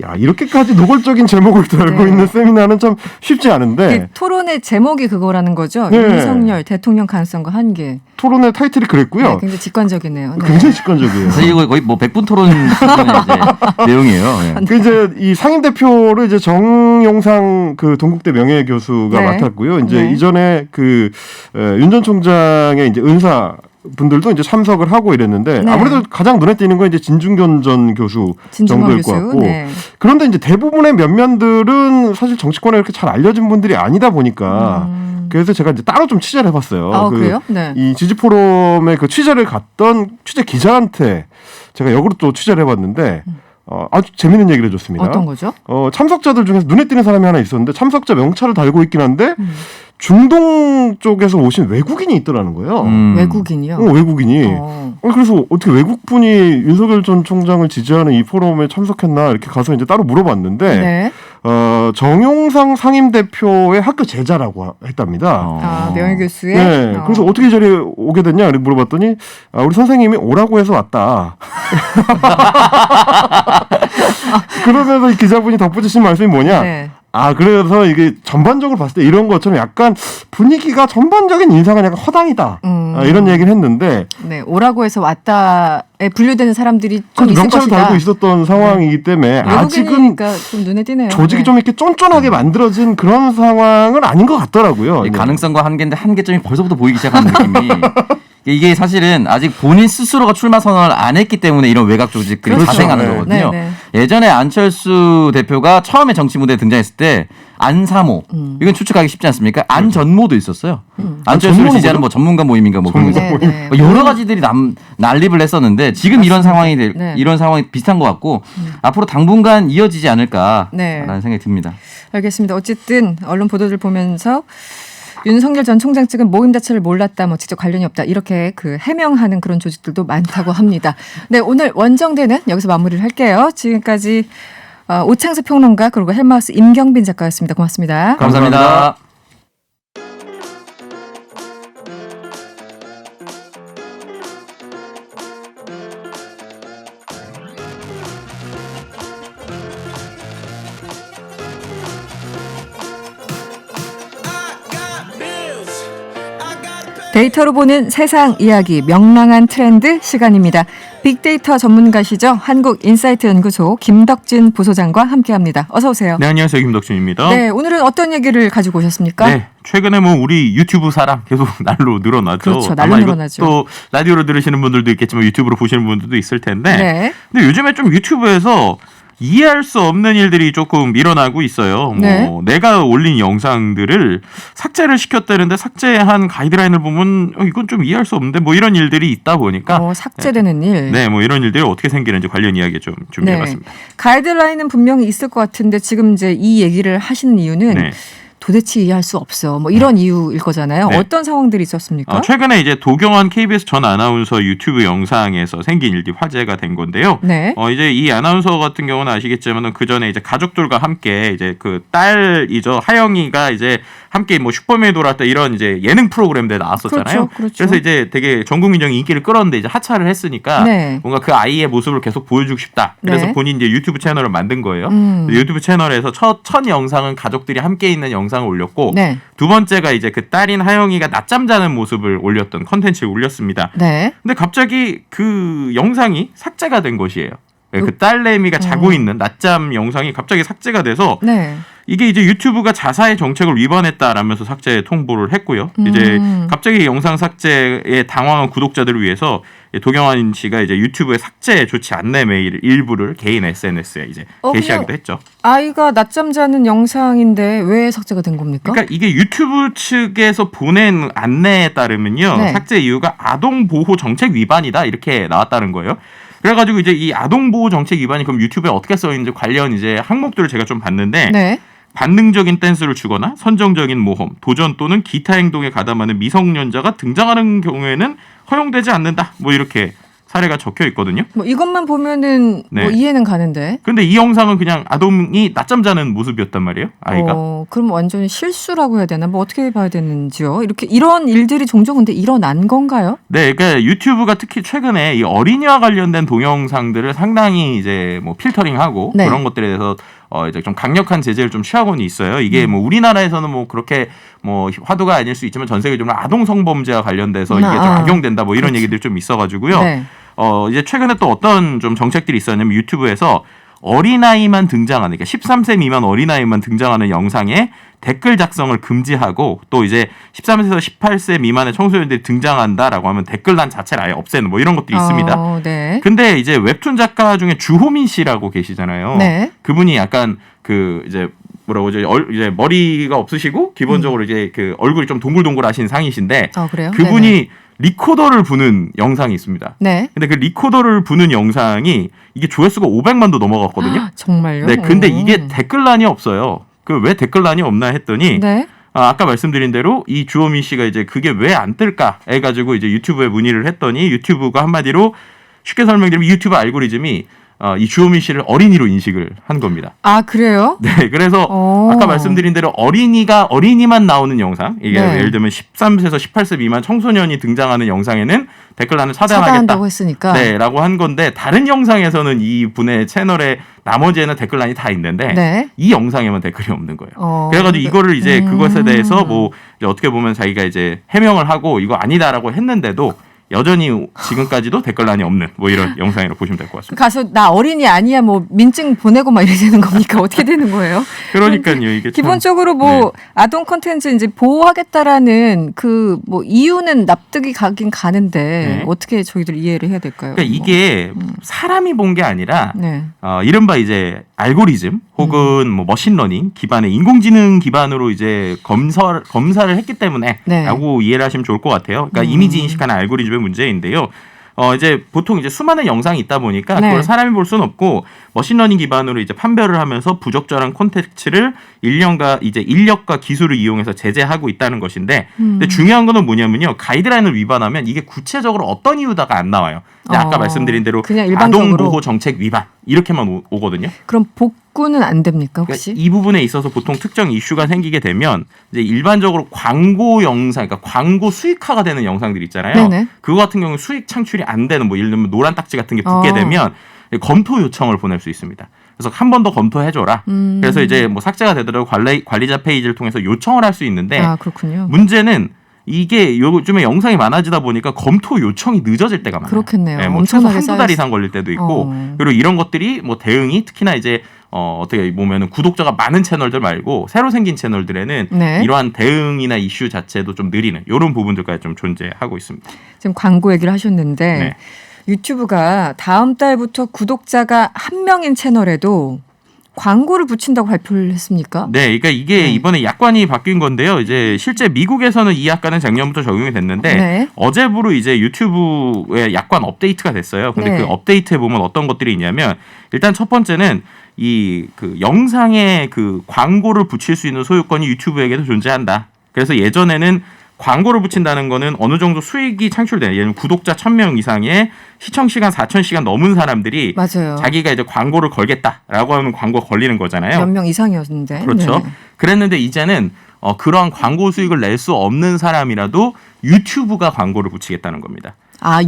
야 이렇게까지 노골적인 제목을 달고 네. 있는 세미나는 참 쉽지 않은데 토론의 제목이 그거라는 거죠. 네. 윤석열 대통령 가능성과 한계. 토론의 타이틀이 그랬고요. 네, 굉장히 직관적이네요. 네. 굉장히 직관적이에요. 사실 이거 거의 뭐 100분 토론 수준의 이제 내용이에요. 예. 그 이제 이 상임 대표를 이제 정용상 그 동국대 명예교수가 네. 맡았고요. 이제 네. 이전에 그 윤 전 총장의 이제 은사 분들도 이제 참석을 하고 이랬는데 네. 아무래도 가장 눈에 띄는 건 이제 진중권 전 교수 진중권 정도일 것 교수. 같고 네. 그런데 이제 대부분의 면면들은 사실 정치권에 이렇게 잘 알려진 분들이 아니다 보니까 그래서 제가 이제 따로 좀 취재를 해봤어요. 아, 그래요? 네. 이 지지 포럼에 그 취재를 갔던 취재 기자한테 제가 역으로 또 취재를 해봤는데 아주 재밌는 얘기를 해줬습니다. 어떤 거죠? 참석자들 중에서 눈에 띄는 사람이 하나 있었는데 참석자 명찰을 달고 있긴 한데 중동 쪽에서 오신 외국인이 있더라는 거예요. 외국인이요? 외국인이. 어. 그래서 어떻게 외국분이 윤석열 전 총장을 지지하는 이 포럼에 참석했나 이렇게 가서 이제 따로 물어봤는데 네. 정용상 상임대표의 학교 제자라고 했답니다. 아, 명예교수의. 네. 그래서 어떻게 이 자리에 오게 됐냐 이렇게 물어봤더니 우리 선생님이 오라고 해서 왔다. 그러면서 이 기자분이 덧붙이신 말씀이 뭐냐? 네. 그래서 이게 전반적으로 봤을 때 이런 것처럼 약간 분위기가 전반적인 인상은 약간 허당이다. 이런 얘기를 했는데 네, 오라고 해서 왔다에 분류되는 사람들이 좀 그래서 있을 명찰을 것이다. 달고 있었던 상황이기 때문에 아직은 외국인이니까 좀 눈에 띄네요. 조직이 네. 좀 이렇게 쫀쫀하게 만들어진 그런 상황은 아닌 것 같더라고요. 이 가능성과 한계인데 한계점이 벌써부터 보이기 시작하는 느낌이. 이게 사실은 아직 본인 스스로가 출마 선언을 안 했기 때문에 이런 외곽 조직들이 그렇죠. 자생하는 네. 거거든요. 네, 예전에 안철수 대표가 처음에 정치 무대에 등장했을 때 안사모 이건 추측하기 쉽지 않습니까? 안전모도 있었어요. 안철수를 전모는 지지하는 뭐 전문가 모임인가 뭐 그런 거. 네, 네. 뭐 여러 가지들이 난립을 했었는데 지금 이런 상황이 네. 이런 상황이 비슷한 것 같고 앞으로 당분간 이어지지 않을까라는 네. 생각이 듭니다. 알겠습니다. 어쨌든 언론 보도들 보면서 윤석열 전 총장 측은 모임 자체를 몰랐다, 뭐 직접 관련이 없다 이렇게 그 해명하는 그런 조직들도 많다고 합니다. 네, 오늘 원정대는 여기서 마무리를 할게요. 지금까지 오창수 평론가 그리고 헬마우스 임경빈 작가였습니다. 고맙습니다. 감사합니다. 데이터로 보는 세상 이야기 명랑한 트렌드 시간입니다. 빅데이터 전문가시죠. 한국인사이트 연구소 김덕진 부소장과 함께합니다. 어서 오세요. 네, 안녕하세요. 김덕준입니다. 네, 오늘은 어떤 얘기를 가지고 오셨습니까? 네, 최근에 뭐 우리 유튜브 사랑 계속 날로 늘어나죠. 그렇죠, 날로 아마 늘어나죠. 또 라디오로 들으시는 분들도 있겠지만 유튜브로 보시는 분들도 있을 텐데. 네. 근데 요즘에 좀 유튜브에서 이해할 수 없는 일들이 조금 일어나고 있어요. 네. 내가 올린 영상들을 삭제를 시켰다는데 삭제한 가이드라인을 보면 이건 좀 이해할 수 없는데 뭐 이런 일들이 있다 보니까 삭제되는 일. 네, 뭐 이런 일들이 어떻게 생기는지 관련 이야기 좀 준비해봤습니다. 가이드라인은 분명히 있을 것 같은데 지금 이제 이 얘기를 하시는 이유는 네. 도대체 이해할 수 없어. 뭐 이런 이유일 거잖아요. 네. 어떤 상황들이 있었습니까? 최근에 이제 도경원 KBS 전 아나운서 유튜브 영상에서 생긴 일이 화제가 된 건데요. 네. 이제 이 아나운서 같은 경우는 아시겠지만은 그 전에 이제 가족들과 함께 이제 그 딸이죠 하영이가 이제 함께 뭐 슈퍼맨이 돌아왔다 이런 이제 예능 프로그램들에 나왔었잖아요. 그렇죠. 그래서 이제 되게 전 국민적인 인기를 끌었는데 이제 하차를 했으니까 네. 뭔가 그 아이의 모습을 계속 보여주고 싶다. 그래서 네. 본인 이제 유튜브 채널을 만든 거예요. 유튜브 채널에서 첫 영상은 가족들이 함께 있는 영상을 올렸고 네. 두 번째가 이제 그 딸인 하영이가 낮잠 자는 모습을 올렸던 컨텐츠를 올렸습니다. 네. 근데 갑자기 그 영상이 삭제가 된 것이에요. 그 딸내미가 자고 있는 낮잠 영상이 갑자기 삭제가 돼서 네. 이게 이제 유튜브가 자사의 정책을 위반했다라면서 삭제 통보를 했고요. 이제 갑자기 영상 삭제에 당황한 구독자들을 위해서 도경환 씨가 이제 유튜브에 삭제 좋지 않네 메일 일부를 개인 SNS에 이제 게시하기도 했죠. 아이가 낮잠 자는 영상인데 왜 삭제가 된 겁니까? 그러니까 이게 유튜브 측에서 보낸 안내에 따르면요. 네. 삭제 이유가 아동 보호 정책 위반이다 이렇게 나왔다는 거예요. 그래가지고 이제 이 아동 보호 정책 위반이 그럼 유튜브에 어떻게 써 있는지 관련 이제 항목들을 제가 좀 봤는데 네. 반능적인 댄스를 주거나 선정적인 모험, 도전 또는 기타 행동에 가담하는 미성년자가 등장하는 경우에는 허용되지 않는다. 뭐 이렇게 사례가 적혀 있거든요. 뭐 이것만 보면은 네. 뭐 이해는 가는데. 근데 이 영상은 그냥 아동이 낮잠 자는 모습이었단 말이에요. 아이가. 그럼 완전히 실수라고 해야 되나? 뭐 어떻게 봐야 되는지요? 이렇게 이런 일들이 종종 근데 일어난 건가요? 네, 그러니까 유튜브가 특히 최근에 이 어린이와 관련된 동영상들을 상당히 이제 뭐 필터링하고 네. 그런 것들에 대해서 이제 좀 강력한 제재를 좀 취하고는 있어요. 이게 뭐 우리나라에서는 뭐 그렇게 뭐 화두가 아닐 수 있지만 전 세계적으로 아동 성범죄와 관련돼서 이게 좀 악용된다 뭐 이런 얘기들이 좀 있어가지고요. 네. 이제 최근에 또 어떤 좀 정책들이 있었냐면 유튜브에서 어린아이만 등장하는, 그러니까 13세 미만 어린아이만 등장하는 영상에 댓글 작성을 금지하고 또 이제 13세에서 18세 미만의 청소년들이 등장한다라고 하면 댓글란 자체를 아예 없애는 뭐 이런 것들이 있습니다. 네. 근데 이제 웹툰 작가 중에 주호민 씨라고 계시잖아요. 네. 그분이 약간 그 이제 뭐라고 이제 머리가 없으시고 기본적으로 이제 그 얼굴이 좀 동글동글하신 상이신데 그래요? 그분이 네네. 리코더를 부는 영상이 있습니다. 네. 근데 그 리코더를 부는 영상이 이게 조회수가 500만도 넘어갔거든요. 정말요? 네, 근데 이게 댓글란이 없어요. 그 왜 댓글란이 없나 했더니 네. 아까 말씀드린 대로 이 주호민 씨가 이제 그게 왜 안 뜰까 해가지고 이제 유튜브에 문의를 했더니 유튜브가 한마디로 쉽게 설명드리면 유튜브 알고리즘이 이 주호민 씨를 어린이로 인식을 한 겁니다. 아, 그래요? 네, 그래서 아까 말씀드린 대로 어린이만 나오는 영상, 이게 네. 예를 들면 13세에서 18세 미만 청소년이 등장하는 영상에는 댓글란을 차단한다고 차단하겠다. 했으니까. 네, 라고 한 건데 다른 영상에서는 이 분의 채널에 나머지에는 댓글란이 다 있는데 네. 이 영상에만 댓글이 없는 거예요. 그래가지고 근데- 이거를 이제 그것에 대해서 뭐 이제 어떻게 보면 자기가 이제 해명을 하고 이거 아니다라고 했는데도 여전히 지금까지도 댓글란이 없는 뭐 이런 영상이라고 보시면 될 것 같습니다. 가서 나 어린이 아니야 뭐 민증 보내고 막 이래야 되는 겁니까? 어떻게 되는 거예요? 그러니까요, 이게 참- 기본적으로 뭐 네. 아동 콘텐츠 이제 보호하겠다라는 그 뭐 이유는 납득이 가긴 가는데 네. 어떻게 저희들 이해를 해야 될까요? 그러니까 이게 사람이 본 게 아니라 네. 이른바 이제 알고리즘 혹은 뭐 머신러닝 기반의 인공지능 기반으로 이제 검사를 했기 때문에라고 이해를 하시면 좋을 것 같아요. 그러니까 이미지 인식하는 알고리즘의 문제인데요. 이제 보통 이제 수많은 영상이 있다 보니까 네. 그걸 사람이 볼 수는 없고 머신러닝 기반으로 이제 판별을 하면서 부적절한 콘텐츠를 인력과 기술을 이용해서 제재하고 있다는 것인데, 근데 중요한 거는 뭐냐면요, 가이드라인을 위반하면 이게 구체적으로 어떤 이유다가 안 나와요. 근데 아까 말씀드린 대로 그냥 일반적으로. 아동보호 정책 위반 이렇게만 오거든요. 그럼 복구는 안 됩니까 혹시? 그러니까 이 부분에 있어서 보통 특정 이슈가 생기게 되면 이제 일반적으로 광고 영상, 그러니까 광고 수익화가 되는 영상들 있잖아요. 네네. 그거 같은 경우는 수익 창출이 안 되는 뭐 예를 들면 노란 딱지 같은 게 붙게 되면 검토 요청을 보낼 수 있습니다. 그래서 한 번 더 검토해줘라. 그래서 이제 뭐 삭제가 되더라도 관리자 페이지를 통해서 요청을 할 수 있는데 그렇군요. 문제는 이게 요즘에 영상이 많아지다 보니까 검토 요청이 늦어질 때가 많아요. 그렇겠네요. 네, 뭐 최소 엄청나게 한두 달 이상 걸릴 때도 있고 그리고 이런 것들이 뭐 대응이 특히나 이제 어떻게 보면은 구독자가 많은 채널들 말고 새로 생긴 채널들에는 네. 이러한 대응이나 이슈 자체도 좀 느리는 이런 부분들까지 좀 존재하고 있습니다. 지금 광고 얘기를 하셨는데 네. 유튜브가 다음 달부터 구독자가 1명인 채널에도 광고를 붙인다고 발표를 했습니까? 네, 그러니까 이게 이번에 약관이 바뀐 건데요. 이제 실제 미국에서는 이 약관은 작년부터 적용이 됐는데 네. 어제부로 이제 유튜브의 약관 업데이트가 됐어요. 근데 네. 그 업데이트에 보면 어떤 것들이 있냐면 일단 첫 번째는 이 그 영상에 그 광고를 붙일 수 있는 소유권이 유튜브에게도 존재한다. 그래서 예전에는 광고를 붙인다는 거는 어느 정도 수익이 창출되는, 예를 들면 구독자 1000명 이상의 시청 시간 4000시간 넘은 사람들이 맞아요. 자기가 이제 광고를 걸겠다라고 하면 광고가 걸리는 거잖아요. 몇 명 이상이었는데. 그렇죠. 네네. 그랬는데 이제는 그러한 광고 수익을 낼 수 없는 사람이라도 유튜브가 광고를 붙이겠다는 겁니다.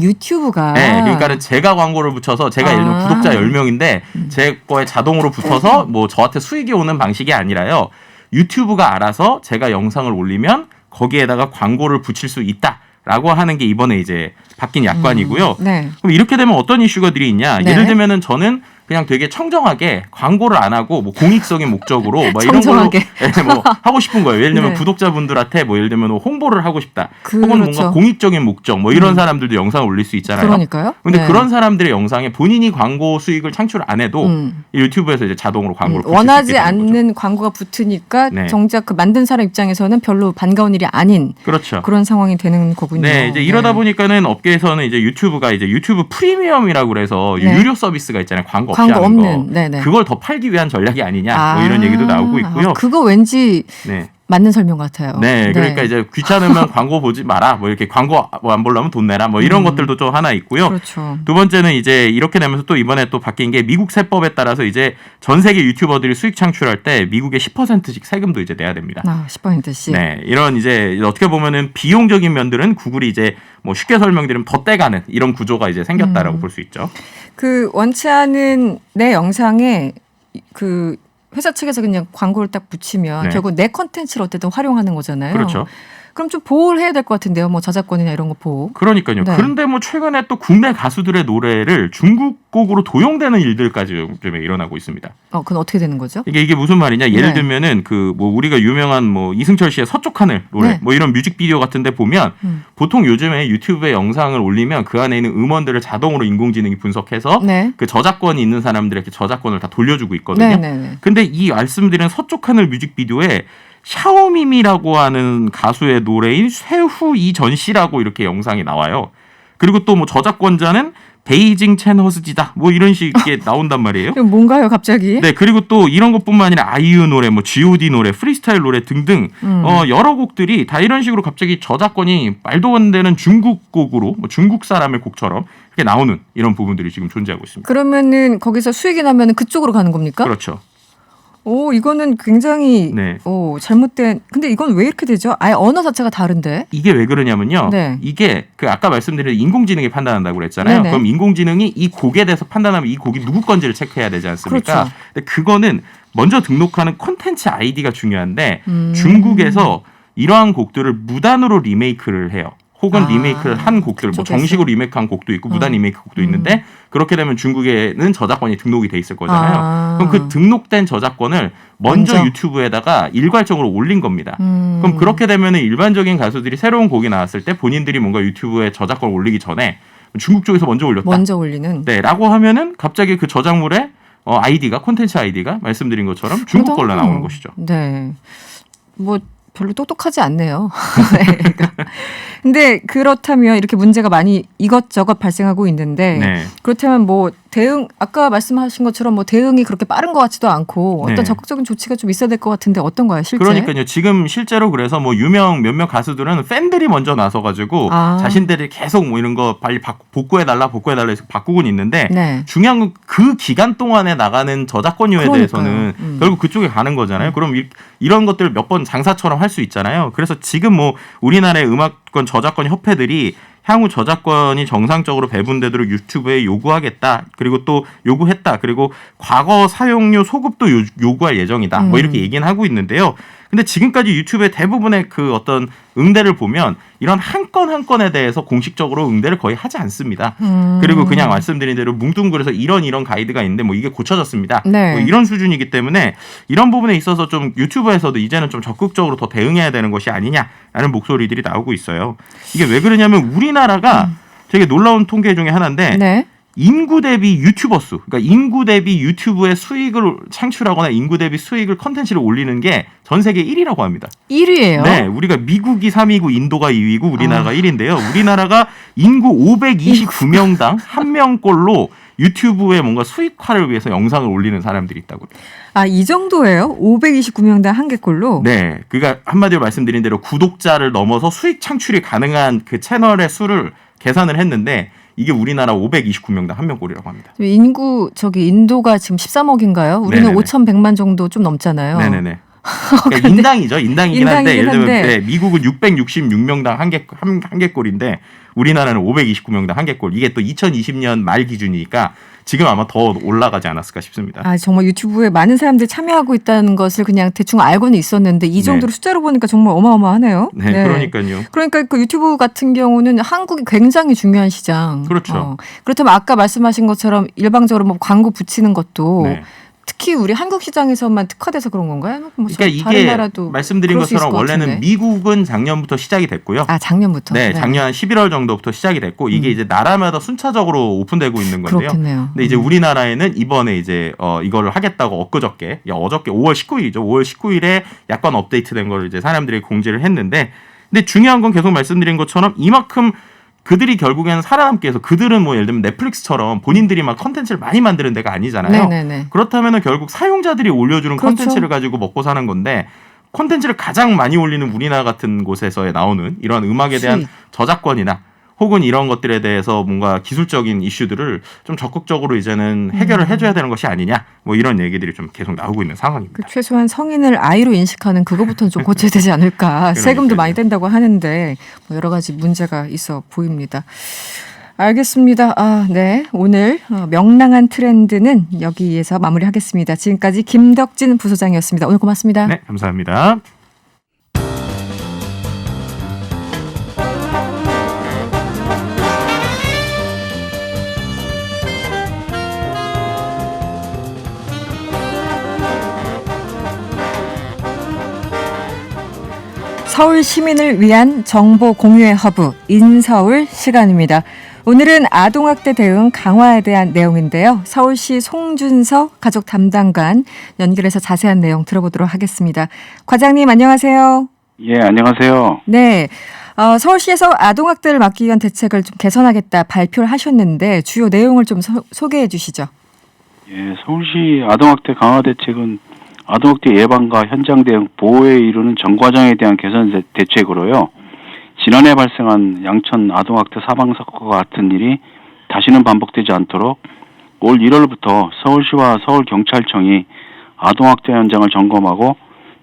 유튜브가. 네, 그러니까는 제가 광고를 붙여서 제가 예를 들면 구독자 10명인데 제 거에 자동으로 붙어서 뭐 저한테 수익이 오는 방식이 아니라요. 유튜브가 알아서 제가 영상을 올리면 거기에다가 광고를 붙일 수 있다라고 하는 게 이번에 이제 바뀐 약관이고요. 네. 그럼 이렇게 되면 어떤 이슈가들이 있냐? 네. 예를 들면은 저는 그냥 되게 청정하게 광고를 안 하고 뭐 공익적인 목적으로 뭐 이런 걸로 청정하게. 뭐 하고 싶은 거예요. 예를 들면 네. 구독자분들한테 뭐 예를 들면 홍보를 하고 싶다. 혹은 뭔가 그렇죠. 공익적인 목적 뭐 이런 사람들도 영상을 올릴 수 있잖아요. 그러니까요. 근데 네. 그런 사람들의 영상에 본인이 광고 수익을 창출 안 해도 이 유튜브에서 이제 자동으로 광고를 붙일 수 원하지 있게 되는 거죠. 않는 광고가 붙으니까 네. 정작 그 만든 사람 입장에서는 별로 반가운 일이 아닌 그렇죠. 그런 상황이 되는 거군요. 네, 이제 이러다 보니까는 업계에서는 이제 유튜브가 이제 유튜브 프리미엄이라고 그래서 네. 유료 서비스가 있잖아요. 광고 없이 광고 하는 없는. 거. 네네. 그걸 더 팔기 위한 전략이 아니냐. 뭐 이런 얘기도 나오고 있고요. 그거 왠지 네. 맞는 설명 같아요. 네, 그러니까 이제 귀찮으면 광고 보지 마라. 뭐 이렇게 광고 안 보려면 돈 내라. 뭐 이런 것들도 좀 하나 있고요. 그렇죠. 두 번째는 이제 이렇게 되면서 또 이번에 또 바뀐 게 미국 세법에 따라서 이제 전 세계 유튜버들이 수익 창출할 때 미국에 10%씩 세금도 이제 내야 됩니다. 10%씩. 네, 이런 이제 어떻게 보면은 비용적인 면들은 구글이 이제 뭐 쉽게 설명드리면 더 떼가는 이런 구조가 이제 생겼다라고 볼 수 있죠. 그 원치 않은 내 영상에 그 회사 측에서 그냥 광고를 딱 붙이면 네. 결국 내 컨텐츠를 어쨌든 활용하는 거잖아요. 그렇죠. 그럼 좀 보호를 해야 될 것 같은데요. 뭐 저작권이나 이런 거 보호. 그러니까요. 네. 그런데 뭐 최근에 또 국내 가수들의 노래를 중국 곡으로 도용되는 일들까지 좀 일어나고 있습니다. 그건 어떻게 되는 거죠? 이게 무슨 말이냐? 예를 네. 들면은 그 뭐 우리가 유명한 뭐 이승철 씨의 서쪽 하늘 노래 네. 뭐 이런 뮤직비디오 같은데 보면 보통 요즘에 유튜브에 영상을 올리면 그 안에 있는 음원들을 자동으로 인공지능이 분석해서 네. 그 저작권이 있는 사람들에게 저작권을 다 돌려주고 있거든요. 네네네. 근데 이 말씀드린 서쪽 하늘 뮤직비디오에 샤오미미라고 하는 가수의 노래인 쇠후 이전씨라고 이렇게 영상이 나와요. 그리고 또 뭐 저작권자는 베이징 첸 허스지다 뭐 이런 식의 나온단 말이에요. 그럼 뭔가요, 갑자기? 네, 그리고 또 이런 것뿐만 아니라 아이유 노래, 뭐 G.O.D 노래, 프리스타일 노래 등등 여러 곡들이 다 이런 식으로 갑자기 저작권이 말도 안 되는 중국 곡으로 뭐 중국 사람의 곡처럼 이렇게 나오는 이런 부분들이 지금 존재하고 있습니다. 그러면은 거기서 수익이 나면은 그쪽으로 가는 겁니까? 그렇죠. 오, 이거는 굉장히 네. 잘못된. 근데 이건 왜 이렇게 되죠? 아예 언어 자체가 다른데. 이게 왜 그러냐면요. 네. 이게 그 아까 말씀드린 인공지능이 판단한다고 그랬잖아요. 네네. 그럼 인공지능이 이 곡에 대해서 판단하면 이 곡이 누구 건지를 체크해야 되지 않습니까? 그렇죠. 근데 그거는 먼저 등록하는 콘텐츠 아이디가 중요한데 중국에서 이러한 곡들을 무단으로 리메이크를 해요. 혹은 리메이크를 한 곡들, 뭐 그쪽에서. 정식으로 리메이크한 곡도 있고 무단 리메이크 곡도 있는데 그렇게 되면 중국에는 저작권이 등록이 돼 있을 거잖아요. 그럼 그 등록된 저작권을 먼저 유튜브에다가 일괄적으로 올린 겁니다. 그럼 그렇게 되면 일반적인 가수들이 새로운 곡이 나왔을 때 본인들이 뭔가 유튜브에 저작권을 올리기 전에 중국 쪽에서 먼저 올렸다. 먼저 올리는. 네, 라고 하면은 갑자기 그 저작물의 아이디가 콘텐츠 아이디가 말씀드린 것처럼 중국 걸로 나오는 것이죠. 네. 뭐 별로 똑똑하지 않네요. 네. 근데 그렇다면 이렇게 문제가 많이 이것저것 발생하고 있는데 네. 그렇다면 뭐 대응 아까 말씀하신 것처럼 뭐 대응이 그렇게 빠른 것 같지도 않고 어떤 네. 적극적인 조치가 좀 있어야 될 것 같은데 어떤가요, 실제? 그러니까요. 지금 실제로 그래서 뭐 유명 몇몇 가수들은 팬들이 먼저 나서가지고 자신들이 계속 뭐 이런 거 빨리 복구해달라 해서 바꾸곤 있는데 네. 중요한 건 그 기간 동안에 나가는 저작권료에 그러니까요. 대해서는 결국 그쪽에 가는 거잖아요. 그럼 이런 것들을 몇 번 장사처럼 할 수 있잖아요. 그래서 지금 뭐 우리나라의 음악권 저작권 협회들이 향후 저작권이 정상적으로 배분되도록 유튜브에 요구하겠다. 그리고 또 요구했다. 그리고 과거 사용료 소급도 요구할 예정이다. 뭐 이렇게 얘기는 하고 있는데요. 근데 지금까지 유튜브의 대부분의 그 어떤 응대를 보면 이런 한 건 한 건에 대해서 공식적으로 응대를 거의 하지 않습니다. 그리고 그냥 말씀드린 대로 뭉뚱그려서 이런 가이드가 있는데 뭐 이게 고쳐졌습니다. 네. 뭐 이런 수준이기 때문에 이런 부분에 있어서 좀 유튜브에서도 이제는 좀 적극적으로 더 대응해야 되는 것이 아니냐라는 목소리들이 나오고 있어요. 이게 왜 그러냐면 우리나라가 되게 놀라운 통계 중에 하나인데 네. 인구 대비 유튜버 수, 그러니까 인구 대비 유튜브의 수익을 창출하거나 인구 대비 수익을 컨텐츠를 올리는 게 전 세계 1위라고 합니다. 1위예요? 네, 우리가 미국이 3위고 인도가 2위고 우리나라가 1위인데요. 우리나라가 인구 529명당 한 명꼴로 유튜브에 뭔가 수익화를 위해서 영상을 올리는 사람들이 있다고요. 이 정도예요? 529명당 한 개꼴로? 네, 그러니까 한마디로 말씀드린 대로 구독자를 넘어서 수익 창출이 가능한 그 채널의 수를 계산을 했는데 이게 우리나라 529명당 한 명꼴이라고 합니다. 인구 인도가 지금 13억인가요? 우리는 네네네. 5,100만 정도 좀 넘잖아요. 네네네. 그러니까 인당이죠. 인당이긴 한데 예를 들면 한데. 미국은 666명당 한 개꼴인데 우리나라는 529명당 한 개꼴. 이게 또 2020년 말 기준이니까 지금 아마 더 올라가지 않았을까 싶습니다. 정말 유튜브에 많은 사람들이 참여하고 있다는 것을 그냥 대충 알고는 있었는데 이 정도로 숫자로 보니까 정말 어마어마하네요. 네, 그러니까요. 그러니까 그 유튜브 같은 경우는 한국이 굉장히 중요한 시장. 그렇죠. 그렇다면 아까 말씀하신 것처럼 일방적으로 뭐 광고 붙이는 것도 네. 특히 우리 한국 시장에서만 특화돼서 그런 건가요? 뭐 그러니까 다른 이게 나라도 말씀드린 그럴 수 있을 것처럼 것 원래는 같은데. 미국은 작년부터 시작이 됐고요. 작년부터. 네, 작년 한 11월 정도부터 시작이 됐고 이게 이제 나라마다 순차적으로 오픈되고 있는 건데요. 그렇겠네요. 근데 이제 우리나라에는 이번에 이제 이거를 하겠다고 어저께 5월 19일이죠. 5월 19일에 약관 업데이트된 걸 이제 사람들이 공지를 했는데 근데 중요한 건 계속 말씀드린 것처럼 이만큼 그들이 결국에는 살아남기 위해서 그들은 뭐 예를 들면 넷플릭스처럼 본인들이 막 컨텐츠를 많이 만드는 데가 아니잖아요. 네네네. 그렇다면은 결국 사용자들이 올려주는 그렇죠. 컨텐츠를 가지고 먹고 사는 건데 콘텐츠를 가장 많이 올리는 우리나라 같은 곳에서 나오는 이런 음악에 대한 저작권이나 혹은 이런 것들에 대해서 뭔가 기술적인 이슈들을 좀 적극적으로 이제는 해결을 해줘야 되는 것이 아니냐 뭐 이런 얘기들이 좀 계속 나오고 있는 상황입니다. 그 최소한 성인을 아이로 인식하는 그거부터는 좀 고쳐야 되지 않을까. 세금도 많이 뗀다고 하는데 뭐 여러 가지 문제가 있어 보입니다. 알겠습니다. 네. 오늘 명랑한 트렌드는 여기에서 마무리하겠습니다. 지금까지 김덕진 부소장이었습니다. 오늘 고맙습니다. 네, 감사합니다. 서울 시민을 위한 정보 공유의 허브 인서울 시간입니다. 오늘은 아동학대 대응 강화에 대한 내용인데요. 서울시 송준서 가족 담당관 연결해서 자세한 내용 들어보도록 하겠습니다. 과장님 안녕하세요. 예, 안녕하세요. 네. 서울시에서 아동학대를 막기 위한 대책을 좀 개선하겠다 발표를 하셨는데 주요 내용을 좀 소개해 주시죠. 예, 서울시 아동학대 강화 대책은 아동학대 예방과 현장 대응 보호에 이르는 전 과정에 대한 개선 대책으로요. 지난해 발생한 양천 아동학대 사망 사건과 같은 일이 다시는 반복되지 않도록 올 1월부터 서울시와 서울경찰청이 아동학대 현장을 점검하고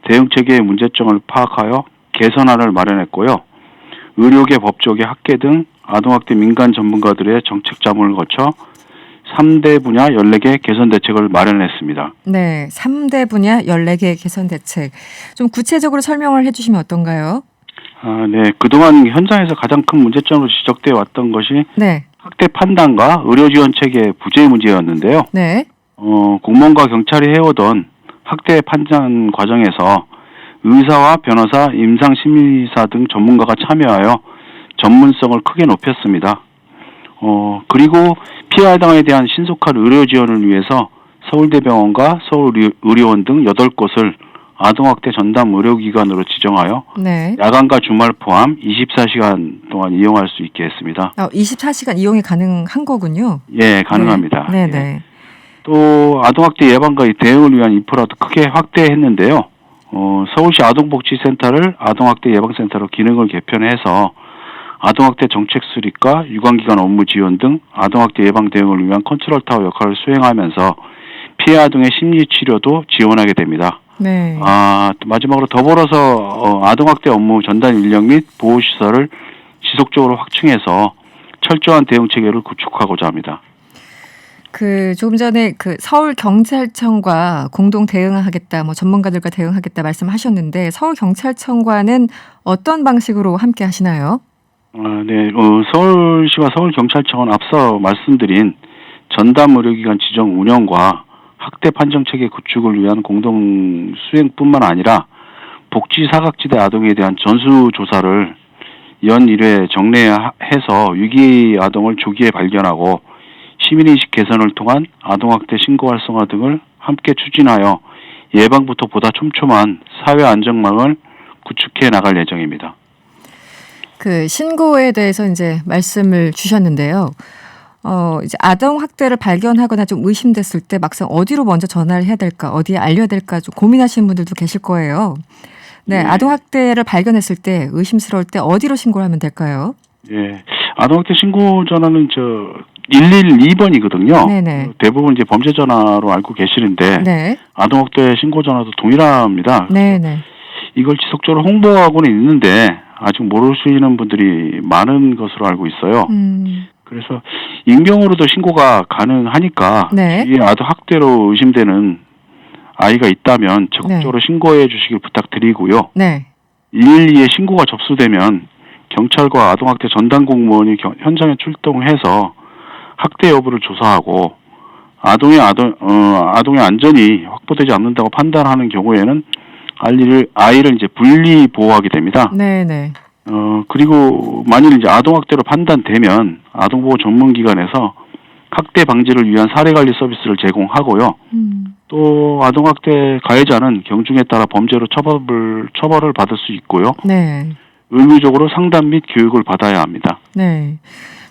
대응체계의 문제점을 파악하여 개선안을 마련했고요. 의료계, 법조계, 학계 등 아동학대 민간 전문가들의 정책 자문을 거쳐 3대 분야 14개 개선 대책을 마련했습니다. 네, 3대 분야 14개 개선 대책. 좀 구체적으로 설명을 해주시면 어떤가요? 네. 그동안 현장에서 가장 큰 문제점으로 지적되어 왔던 것이 네. 학대 판단과 의료 지원 체계 부재 문제였는데요. 네. 공무원과 경찰이 해오던 학대 판단 과정에서 의사와 변호사, 임상심리사 등 전문가가 참여하여 전문성을 크게 높였습니다. 그리고 피해 아동에 대한 신속한 의료 지원을 위해서 서울대병원과 서울의료원 등 8곳을 아동학대 전담 의료기관으로 지정하여 네. 야간과 주말 포함 24시간 동안 이용할 수 있게 했습니다. 24시간 이용이 가능한 거군요. 예, 가능합니다. 네. 네. 예. 또 아동학대 예방과 대응을 위한 인프라도 크게 확대했는데요. 서울시 아동복지센터를 아동학대 예방센터로 기능을 개편해서 아동학대 정책 수립과 유관기관 업무 지원 등 아동학대 예방 대응을 위한 컨트롤타워 역할을 수행하면서 피해 아동의 심리치료도 지원하게 됩니다. 네. 마지막으로 더불어서 아동학대 업무 전담 인력 및 보호시설을 지속적으로 확충해서 철저한 대응 체계를 구축하고자 합니다. 조금 전에 서울경찰청과 공동 대응하겠다, 전문가들과 대응하겠다 말씀하셨는데 서울경찰청과는 어떤 방식으로 함께 하시나요? 네. 서울시와 서울경찰청은 앞서 말씀드린 전담 의료기관 지정 운영과 학대 판정 체계 구축을 위한 공동 수행뿐만 아니라 복지 사각지대 아동에 대한 전수 조사를 연 1회 정례해서 위기 아동을 조기에 발견하고 시민인식 개선을 통한 아동학대 신고 활성화 등을 함께 추진하여 예방부터 보다 촘촘한 사회 안전망을 구축해 나갈 예정입니다. 신고에 대해서 이제 말씀을 주셨는데요. 이제 아동 학대를 발견하거나 좀 의심됐을 때 막상 어디로 먼저 전화를 해야 될까, 어디에 알려야 될까 좀 고민하시는 분들도 계실 거예요. 네, 아동 학대를 발견했을 때 의심스러울 때 어디로 신고를 하면 될까요? 예, 아동 학대 신고 전화는 112번이거든요. 네네. 대부분 이제 범죄 전화로 알고 계시는데 네. 아동 학대 신고 전화도 동일합니다. 네네. 이걸 지속적으로 홍보하고는 있는데 아직 모르시는 분들이 많은 것으로 알고 있어요. 그래서 익명으로도 신고가 가능하니까 네. 이 아동 학대로 의심되는 아이가 있다면 적극적으로 신고해 주시길 부탁드리고요. 네. 112에 신고가 접수되면 경찰과 아동학대 전담 공무원이 현장에 출동해서 학대 여부를 조사하고 아동의 안전이 확보되지 않는다고 판단하는 경우에는 아이를 이제 분리 보호하게 됩니다. 네네. 그리고 만일 이제 아동학대로 판단되면 아동보호 전문기관에서 학대 방지를 위한 사례관리 서비스를 제공하고요. 또 아동학대 가해자는 경중에 따라 범죄로 처벌을 받을 수 있고요. 네. 의무적으로 상담 및 교육을 받아야 합니다. 네.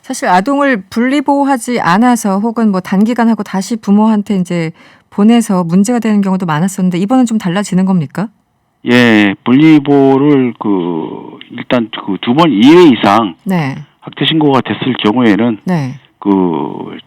사실 아동을 분리보호하지 않아서 혹은 단기간 하고 다시 부모한테 이제 보내서 문제가 되는 경우도 많았었는데 이번은 좀 달라지는 겁니까? 예, 분리보호를 일단 두 번 2회 이상 네. 학대 신고가 됐을 경우에는 네.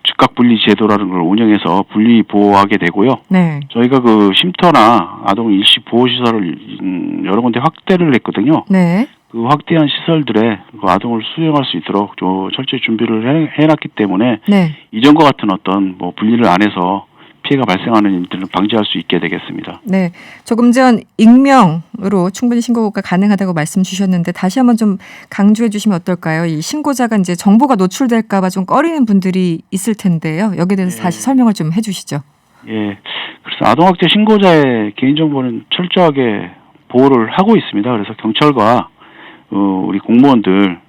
즉각 분리 제도라는 걸 운영해서 분리 보호하게 되고요. 네. 저희가 쉼터나 아동 일시 보호 시설을 여러 군데 확대를 했거든요. 네. 그 확대한 시설들에 아동을 수용할 수 있도록 철저히 준비를 해놨기 때문에 네. 이전과 같은 어떤 분리를 안 해서 피해가 발생하는 일들을 방지할 수 있게 되겠습니다. 네. 조금 전 익명으로 충분히 신고가 가능하다고 말씀 주셨는데 다시 한번 좀 강조해 주시면 어떨까요? 이 신고자가 이제 정보가 노출될까 봐 좀 꺼리는 분들이 있을 텐데요. 여기에 대해서 다시 설명을 좀 해 주시죠. 예. 그래서 아동학대 신고자의 개인정보는 철저하게 보호를 하고 있습니다. 그래서 경찰과 우리 공무원들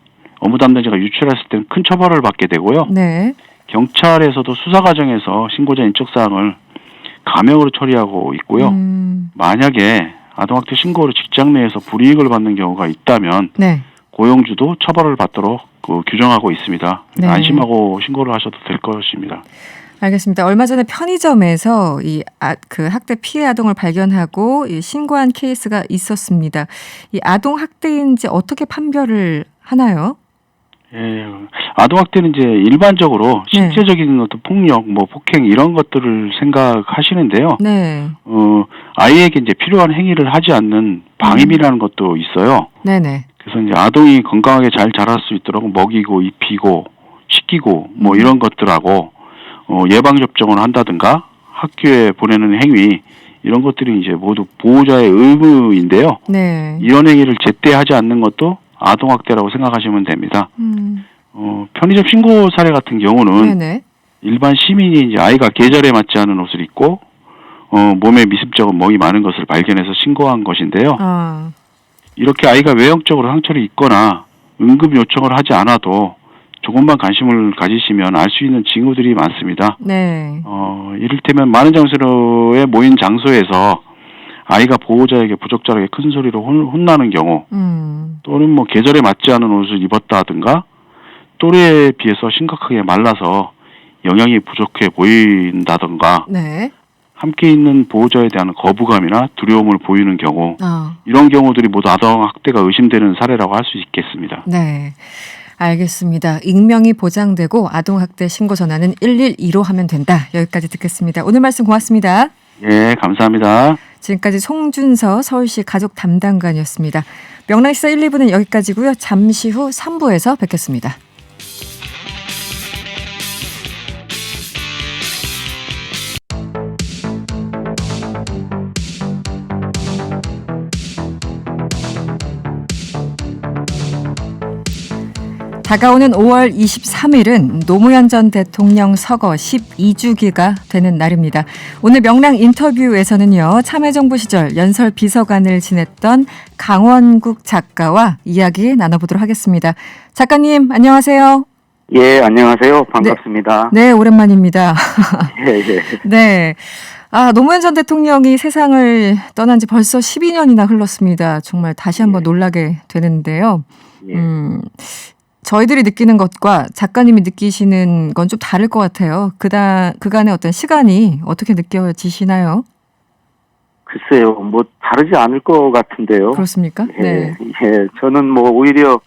업무 담당자가 유출했을 때는 큰 처벌을 받게 되고요. 네. 경찰에서도 수사 과정에서 신고자 인적사항을 가명으로 처리하고 있고요. 만약에 아동학대 신고로 직장 내에서 불이익을 받는 경우가 있다면 네. 고용주도 처벌을 받도록 규정하고 있습니다. 네. 안심하고 신고를 하셔도 될 것입니다. 알겠습니다. 얼마 전에 편의점에서 그 학대 피해 아동을 발견하고 신고한 케이스가 있었습니다. 이 아동 학대인지 어떻게 판별을 하나요? 예, 아동학대는 이제 일반적으로 신체적인 어떤 폭력, 폭행 이런 것들을 생각하시는데요. 네. 아이에게 이제 필요한 행위를 하지 않는 방임이라는 것도 있어요. 네네. 그래서 이제 아동이 건강하게 잘 자랄 수 있도록 먹이고 입히고 씻기고 이런 것들하고 예방접종을 한다든가 학교에 보내는 행위 이런 것들이 이제 모두 보호자의 의무인데요. 네. 이런 행위를 제때 하지 않는 것도 아동학대라고 생각하시면 됩니다. 편의점 신고 사례 같은 경우는 네네. 일반 시민이 이제 아이가 계절에 맞지 않은 옷을 입고 몸에 미습쩍은 멍이 많은 것을 발견해서 신고한 것인데요. 아. 이렇게 아이가 외형적으로 상처를 입거나 응급 요청을 하지 않아도 조금만 관심을 가지시면 알 수 있는 징후들이 많습니다. 네. 이를테면 많은 장소에 모인 장소에서 아이가 보호자에게 부적절하게 큰 소리로 혼나는 경우 또는 계절에 맞지 않은 옷을 입었다든가 또래에 비해서 심각하게 말라서 영양이 부족해 보인다든가 네. 함께 있는 보호자에 대한 거부감이나 두려움을 보이는 경우 이런 경우들이 모두 아동학대가 의심되는 사례라고 할 수 있겠습니다. 네. 알겠습니다. 익명이 보장되고 아동학대 신고 전화는 112로 하면 된다. 여기까지 듣겠습니다. 오늘 말씀 고맙습니다. 예, 감사합니다. 지금까지 송준서 서울시 가족 담당관이었습니다. 명랑시사 1, 2부는 여기까지고요. 잠시 후 3부에서 뵙겠습니다. 다가오는 5월 23일은 노무현 전 대통령 서거 12주기가 되는 날입니다. 오늘 명랑 인터뷰에서는요. 참여정부 시절 연설 비서관을 지냈던 강원국 작가와 이야기 나눠보도록 하겠습니다. 작가님 안녕하세요. 예, 안녕하세요. 반갑습니다. 네, 오랜만입니다. 예, 예. 네. 노무현 전 대통령이 세상을 떠난 지 벌써 12년이나 흘렀습니다. 정말 다시 한번 놀라게 되는데요. 예. 저희들이 느끼는 것과 작가님이 느끼시는 건 좀 다를 것 같아요. 그간의 어떤 시간이 어떻게 느껴지시나요? 글쎄요, 다르지 않을 것 같은데요. 그렇습니까? 예, 네. 예, 저는 오히려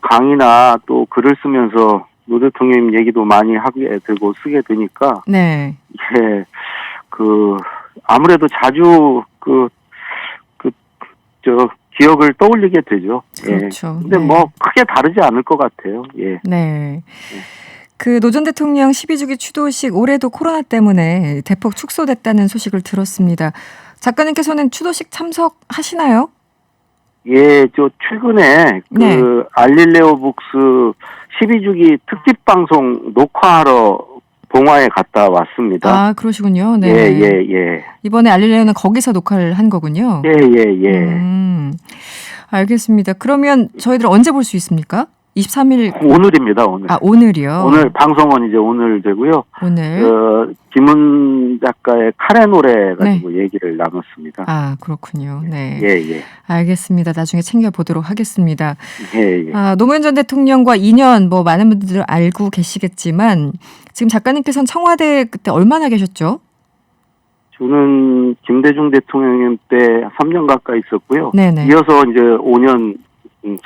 강의나 또 글을 쓰면서 노 대통령 얘기도 많이 하게 되고 쓰게 되니까, 네. 예, 아무래도 자주 기억을 떠올리게 되죠. 그렇죠. 예. 근데 네. 크게 다르지 않을 것 같아요. 예. 네. 노 전 대통령 12주기 추도식 올해도 코로나 때문에 대폭 축소됐다는 소식을 들었습니다. 작가님께서는 추도식 참석하시나요? 예, 최근에 네. 알릴레오 북스 12주기 특집 방송 녹화하러 봉화에 갔다 왔습니다. 그러시군요. 네. 예. 이번에 알릴레오는 거기서 녹화를 한 거군요. 예. 알겠습니다. 그러면 저희들 언제 볼 수 있습니까? 23일. 오늘입니다, 오늘. 오늘이요? 오늘 방송은 이제 오늘 되고요. 오늘. 김은 작가의 카레 노래 가지고 얘기를 나눴습니다. 그렇군요. 네. 예. 알겠습니다. 나중에 챙겨보도록 하겠습니다. 예. 노무현 전 대통령과 인연 많은 분들 알고 계시겠지만 지금 작가님께서는 청와대에 그때 얼마나 계셨죠? 저는 김대중 대통령 때 3년 가까이 있었고요. 네네. 이어서 이제 5년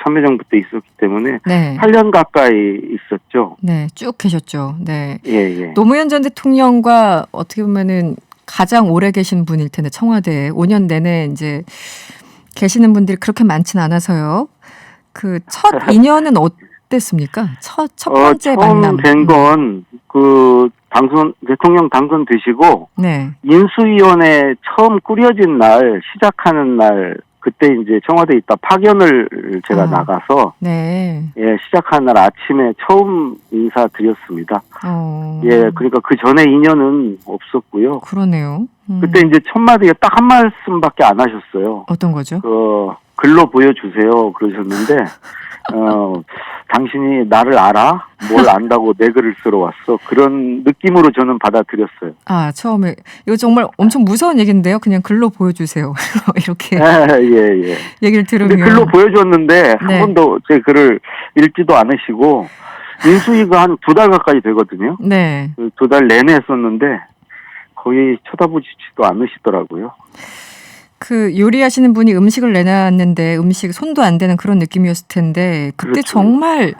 참여정부 때 있었기 때문에 네. 8년 가까이 있었죠. 네, 쭉 계셨죠. 네. 예. 노무현 전 대통령과 어떻게 보면은 가장 오래 계신 분일 텐데 청와대에 5년 내내 이제 계시는 분들이 그렇게 많지는 않아서요. 그 첫 인연은 어땠습니까? 첫 번째 만남. 처음 뵌 건 그 대통령 당선되시고 네. 인수위원회 처음 꾸려진 날, 시작하는 날, 그때 이제 청와대에 있다 파견을 제가 나가서 네. 예, 시작하는 날 아침에 처음 인사드렸습니다. 예, 그러니까 그 전에 인연은 없었고요. 그러네요. 그때 이제 첫 마디가 딱 한 말씀밖에 안 하셨어요. 어떤 거죠? 글로 보여주세요. 그러셨는데, 당신이 나를 알아? 뭘 안다고 내 글을 쓰러 왔어? 그런 느낌으로 저는 받아들였어요. 아, 처음에. 이거 정말 엄청 무서운 얘기인데요. 그냥 글로 보여주세요. 이렇게 예. 얘기를 들으면. 근데 글로 보여줬는데, 네. 한 번도 제 글을 읽지도 않으시고, 인수위가 한 2달 가까이 되거든요. 네. 2달 내내 했었는데, 거의 쳐다보지도 않으시더라고요. 그 요리하시는 분이 음식을 내놨는데 음식 손도 안 대는 그런 느낌이었을 텐데 그때 그렇죠. 정말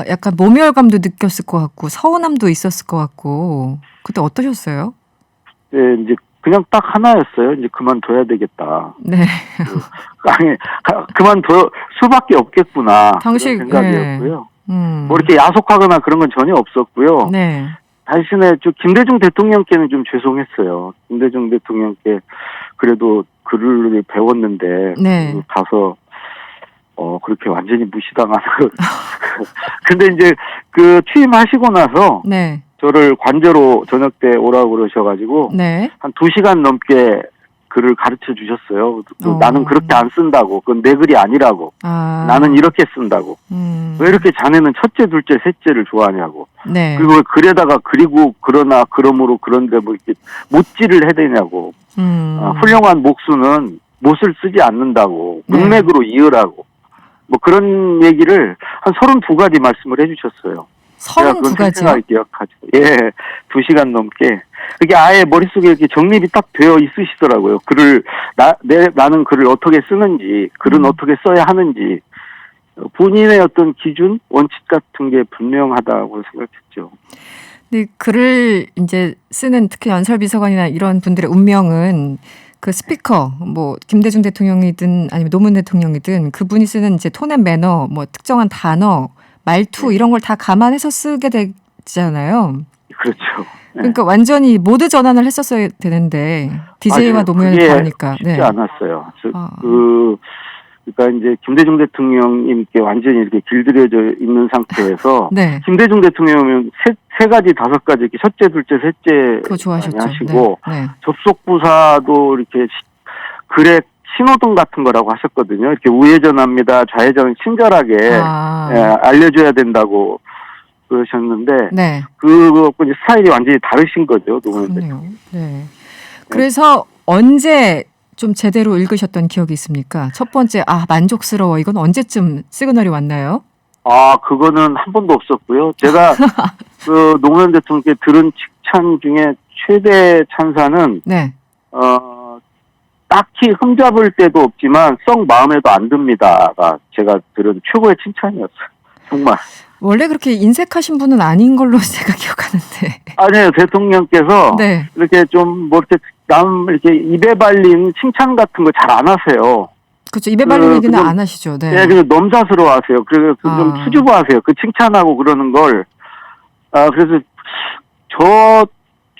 약간 모멸감도 느꼈을 것 같고 서운함도 있었을 것 같고 그때 어떠셨어요? 네, 이제 그냥 딱 하나였어요. 이제 그만둬야 되겠다. 네. 아니, 그만둬 수밖에 없겠구나. 당시 그런 생각이었고요. 네. 뭐 이렇게 야속하거나 그런 건 전혀 없었고요. 네. 대신에 김대중 대통령께는 좀 죄송했어요. 김대중 대통령께 그래도 글을 배웠는데 네. 가서 그렇게 완전히 무시당하는 근데 이제 그 취임하시고 나서 네. 저를 관저로 저녁 때 오라고 그러셔가지고 네. 한 2시간 넘게 글을 가르쳐 주셨어요. 나는 그렇게 안 쓴다고. 그건 내 글이 아니라고. 나는 이렇게 쓴다고. 왜 이렇게 자네는 첫째, 둘째, 셋째를 좋아하냐고. 네. 그리고 왜 글에다가 그리고 그러나 그러므로 그런데 뭐 이렇게 못질을 해대냐고. 훌륭한 목수는 못을 쓰지 않는다고. 네. 문맥으로 이으라고. 뭐 그런 얘기를 한 32가지 말씀을 해주셨어요. 32가지요? 기억하죠. 예, 2시간 넘게. 그게 아예 머릿속에 이렇게 정립이 딱 되어 있으시더라고요. 글을, 나는 글을 어떻게 쓰는지, 글은 어떻게 써야 하는지, 본인의 어떤 기준, 원칙 같은 게 분명하다고 생각했죠. 근데 글을 이제 쓰는 특히 연설비서관이나 이런 분들의 운명은 그 스피커, 뭐 김대중 대통령이든 아니면 노무현 대통령이든 그분이 쓰는 이제 톤 앤 매너, 뭐 특정한 단어, 말투 이런 걸 다 감안해서 쓰게 되잖아요. 그렇죠. 그러니까 완전히 모드 전환을 했었어야 되는데 DJ와 노무현이 다르니까 쉽지 네. 않았어요. 그러니까 이제 김대중 대통령님께 완전히 이렇게 길들여져 있는 상태에서 네. 김대중 대통령은 세 가지, 5가지 이렇게 첫째, 둘째, 셋째 그거 좋아하셨죠. 하시고 네. 네. 접속 부사도 이렇게 글에 신호등 같은 거라고 하셨거든요. 이렇게 우회전합니다, 좌회전 친절하게 알려줘야 된다고 그러셨는데 네. 그거 이제 스타일이 완전히 다르신 거죠, 노무현 대통령. 네. 그래서 언제 좀 제대로 읽으셨던 기억이 있습니까? 첫 번째 만족스러워 이건 언제쯤 시그널이 왔나요? 그거는 한 번도 없었고요. 제가 그 노무현 대통령께 들은 칭찬 중에 최대 찬사는 네. 딱히 흠잡을 때도 없지만 썩 마음에도 안 듭니다가 제가 들은 최고의 칭찬이었어요. 정말. 원래 그렇게 인색하신 분은 아닌 걸로 제가 기억하는데. 아니에요. 대통령께서 네. 이렇게 좀 뭐 이렇게 이렇게 입에 발린 칭찬 같은 거 잘 안 하세요. 그렇죠. 입에 발린 얘기는 안 하시죠. 네. 네, 그래서 넘사스러워 하세요. 그래서 좀 수줍어 하세요. 그 칭찬하고 그러는 걸. 그래서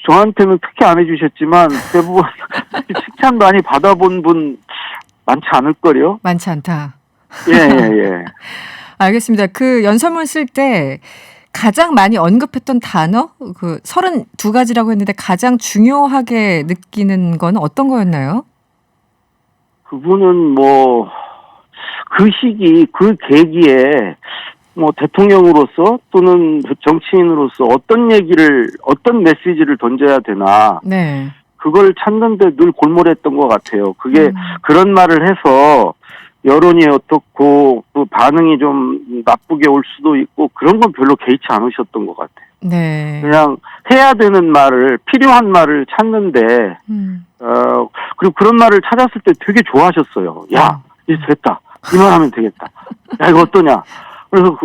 저한테는 특히 안 해주셨지만 대부분 칭찬 많이 받아본 분 많지 않을걸요? 많지 않다. 예. 알겠습니다. 그 연설문 쓸 때 가장 많이 언급했던 단어? 그 32가지라고 했는데 가장 중요하게 느끼는 건 어떤 거였나요? 그분은 뭐, 그 시기, 그 계기에 뭐 대통령으로서 또는 정치인으로서 어떤 메시지를 던져야 되나. 네. 그걸 찾는데 늘 골몰했던 것 같아요. 그게 그런 말을 해서 여론이 어떻고 그 반응이 좀 나쁘게 올 수도 있고 그런 건 별로 개의치 않으셨던 것 같아요. 네. 그냥 해야 되는 말을, 필요한 말을 찾는데, 그리고 그런 말을 찾았을 때 되게 좋아하셨어요. 야, 이제 됐다. 이 말 하면 되겠다. 야, 이거 어떠냐. 그래서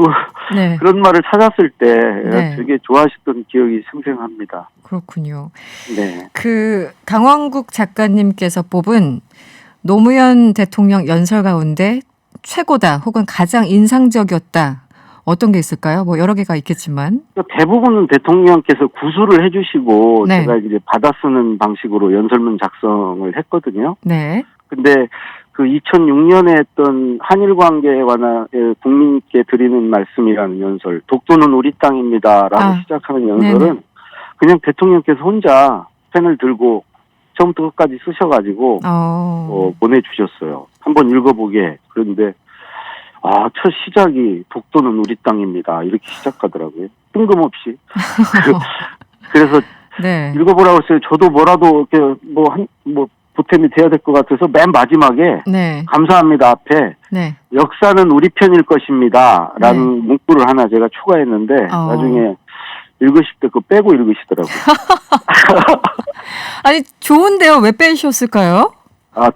네. 그런 말을 찾았을 때 네. 되게 좋아하셨던 기억이 생생합니다. 그렇군요. 네. 그 강원국 작가님께서 뽑은 노무현 대통령 연설 가운데 최고다 혹은 가장 인상적이었다. 어떤 게 있을까요? 뭐 여러 개가 있겠지만. 대부분은 대통령께서 구술을 해주시고 네. 제가 이제 받아 쓰는 방식으로 연설문 작성을 했거든요. 네. 근데 그 2006년에 했던 한일 관계에 관한 국민께 드리는 말씀이라는 연설, 독도는 우리 땅입니다라고 시작하는 연설은 네네. 그냥 대통령께서 혼자 펜을 들고 처음부터 끝까지 쓰셔가지고 보내주셨어요. 한번 읽어보게. 그런데 첫 시작이 독도는 우리 땅입니다. 이렇게 시작하더라고요. 뜬금없이. 그래서 네. 읽어보라고 했어요. 저도 뭐라도 이렇게 보탬이 돼야 될 것 같아서 맨 마지막에 네. 감사합니다 앞에 네. 역사는 우리 편일 것입니다. 라는 문구를 하나 제가 추가했는데 나중에 읽으실 때 그거 빼고 읽으시더라고요. 아니 좋은데요. 왜 빼셨을까요?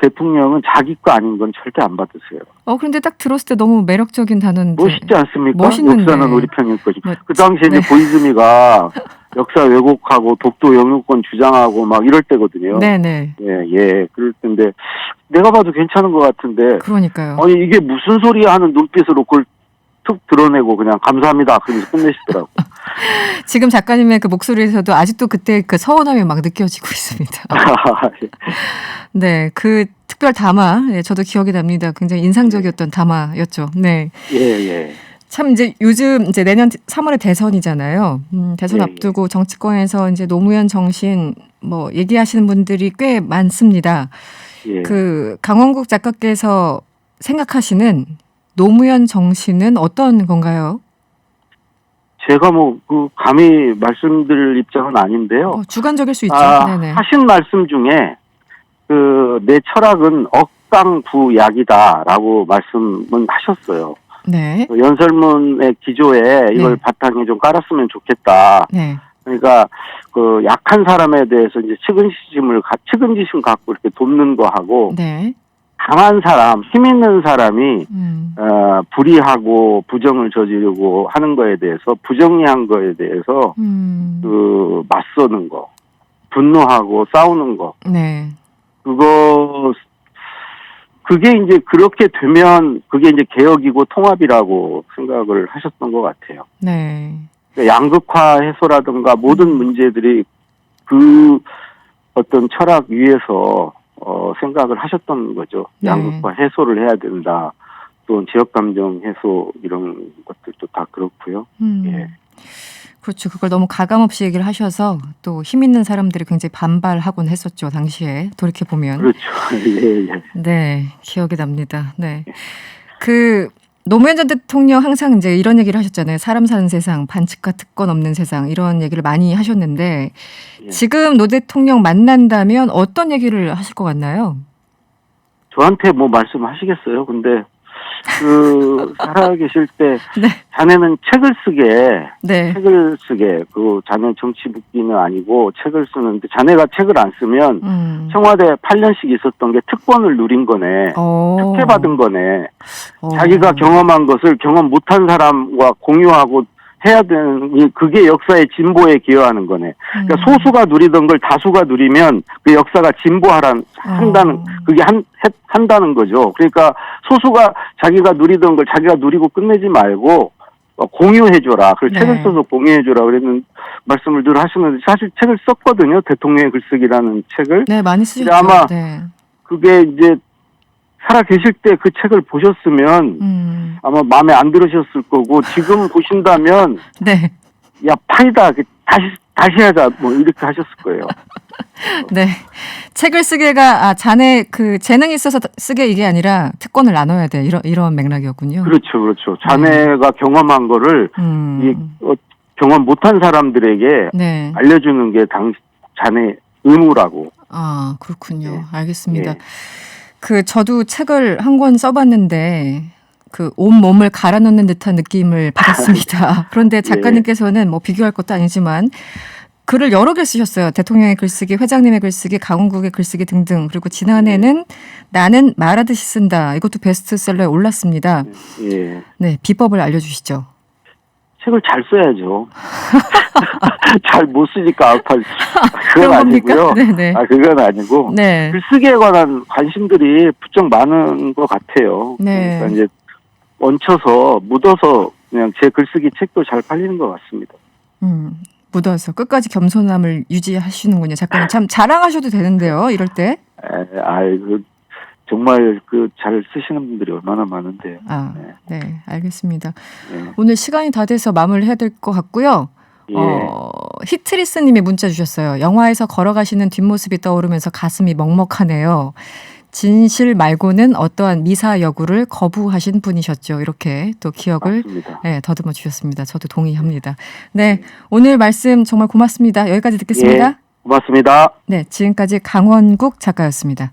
대통령은 자기 거 아닌 건 절대 안 받으세요. 그런데 딱 들었을 때 너무 매력적인 단어인데. 멋있지 않습니까? 멋있는데. 역사는 우리 편일 것입니다. 그 당시에 이제 고이즈미가 역사 왜곡하고 독도 영유권 주장하고 막 이럴 때거든요. 네네. 예. 그럴 텐데 내가 봐도 괜찮은 것 같은데. 그러니까요. 아니 이게 무슨 소리야 하는 눈빛으로 그걸 툭 드러내고 그냥 감사합니다. 그러면서 끝내시더라고. 지금 작가님의 그 목소리에서도 아직도 그때 그 서운함이 막 느껴지고 있습니다. 네, 그 특별 담화, 저도 기억이 납니다. 굉장히 인상적이었던 담화였죠. 네. 예. 참 이제 요즘 이제 내년 3월에 대선이잖아요. 대선 앞두고 정치권에서 이제 노무현 정신 뭐 얘기하시는 분들이 꽤 많습니다. 예. 그 강원국 작가께서 생각하시는 노무현 정신은 어떤 건가요? 제가 감히 말씀드릴 입장은 아닌데요. 주관적일 수 있죠. 네네. 하신 말씀 중에 내 철학은 억강부약이다라고 말씀은 하셨어요. 네. 연설문의 기조에 이걸 바탕에 좀 깔았으면 좋겠다. 네. 그러니까 약한 사람에 대해서 이제 측은지심 갖고 이렇게 돕는 거 하고 네. 강한 사람, 힘 있는 사람이 불의하고 부정을 저지르고 하는 거에 대해서 부정리한 거에 대해서 맞서는 거, 분노하고 싸우는 거. 네. 그게 이제 그렇게 되면 그게 이제 개혁이고 통합이라고 생각을 하셨던 것 같아요. 네. 그러니까 양극화 해소라든가 모든 문제들이 그 어떤 철학 위에서 생각을 하셨던 거죠. 양극화 해소를 해야 된다. 또 지역 감정 해소 이런 것들도 다 그렇고요. 예. 그렇죠. 그걸 너무 가감없이 얘기를 하셔서 또 힘 있는 사람들이 굉장히 반발하곤 했었죠. 당시에 돌이켜 보면. 그렇죠. 예. 네, 기억이 납니다. 네. 그 노무현 전 대통령 항상 이제 이런 얘기를 하셨잖아요. 사람 사는 세상, 반칙과 특권 없는 세상 이런 얘기를 많이 하셨는데 지금 노 대통령 만난다면 어떤 얘기를 하실 것 같나요? 저한테 말씀하시겠어요? 근데 살아계실 때 자네는 책을 쓰게 자네 정치 붙기는 아니고 책을 쓰는데 자네가 책을 안 쓰면 청와대 8년씩 있었던 게 특권을 누린 거네. 특혜 받은 거네. 자기가 경험한 것을 경험 못한 사람과 공유하고 해야 되는 그게 역사의 진보에 기여하는 거네. 그러니까 소수가 누리던 걸 다수가 누리면 그 역사가 한다는 그게 한다는 거죠. 그러니까 소수가 자기가 누리던 걸 자기가 누리고 끝내지 말고 공유해줘라. 그걸 책을 써서 공유해줘라. 그랬는 말씀을 늘 하시는데 사실 책을 썼거든요. 대통령의 글쓰기라는 책을. 네, 많이 쓰셨죠. 아마 그게 이제 살아 계실 때 그 책을 보셨으면 아마 마음에 안 들으셨을 거고 지금 보신다면 야 파이다 다시 하자 이렇게 하셨을 거예요. 네, 책을 쓰게가 자네 그 재능이 있어서 쓰게 이게 아니라 특권을 나눠야 돼 이런 맥락이었군요. 그렇죠. 자네가 경험한 거를 경험 못한 사람들에게 알려주는 게 자네 의무라고. 그렇군요. 알겠습니다. 저도 책을 한 권 써봤는데 그 온몸을 갈아넣는 듯한 느낌을 받았습니다. 그런데 작가님께서는 뭐 비교할 것도 아니지만 글을 여러 개 쓰셨어요. 대통령의 글쓰기, 회장님의 글쓰기, 강원국의 글쓰기 등등. 그리고 지난해는 나는 말하듯이 쓴다. 이것도 베스트셀러에 올랐습니다. 예. 네, 비법을 알려주시죠. 책을 잘 써야죠. 잘 못 쓰니까 아파요. 그건 그런 겁니까? 아니고요. 네네. 그건 아니고 네. 글쓰기에 관한 관심들이 부쩍 많은 것 같아요. 네. 그러니까 이제 얹혀서 묻어서 그냥 제 글쓰기 책도 잘 팔리는 것 같습니다. 묻어서 끝까지 겸손함을 유지하시는군요. 작가님 참 자랑하셔도 되는데요. 이럴 때. 정말 잘 쓰시는 분들이 얼마나 많은데요. 네, 알겠습니다. 네. 오늘 시간이 다 돼서 마무리해야 될 것 같고요. 예. 히트리스님이 문자 주셨어요. 영화에서 걸어가시는 뒷모습이 떠오르면서 가슴이 먹먹하네요. 진실 말고는 어떠한 미사 여구를 거부하신 분이셨죠. 이렇게 또 기억을 더듬어 주셨습니다. 저도 동의합니다. 네, 오늘 말씀 정말 고맙습니다. 여기까지 듣겠습니다. 예, 고맙습니다. 네, 지금까지 강원국 작가였습니다.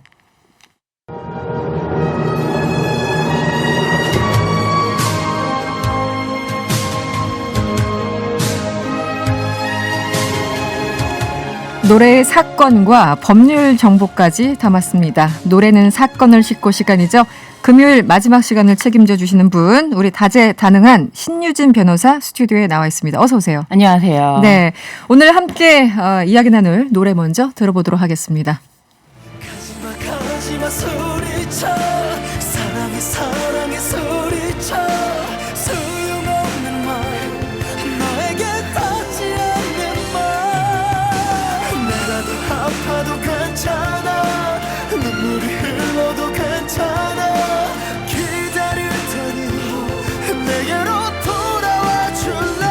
노래의 사건과 법률 정보까지 담았습니다. 노래는 사건을 싣고 시간이죠. 금요일 마지막 시간을 책임져 주시는 분, 우리 다재다능한 신유진 변호사 스튜디오에 나와 있습니다. 어서 오세요. 안녕하세요. 네, 오늘 함께 이야기 나눌 노래 먼저 들어보도록 하겠습니다. 가지마 소리쳐 사랑해 사랑해 소리쳐 소용없는 말 너에게 닿지 않는 말 내가 더 아파도 괜찮아 눈물이 흘러도 괜찮아 기다릴 테니 내게로 돌아와 줄래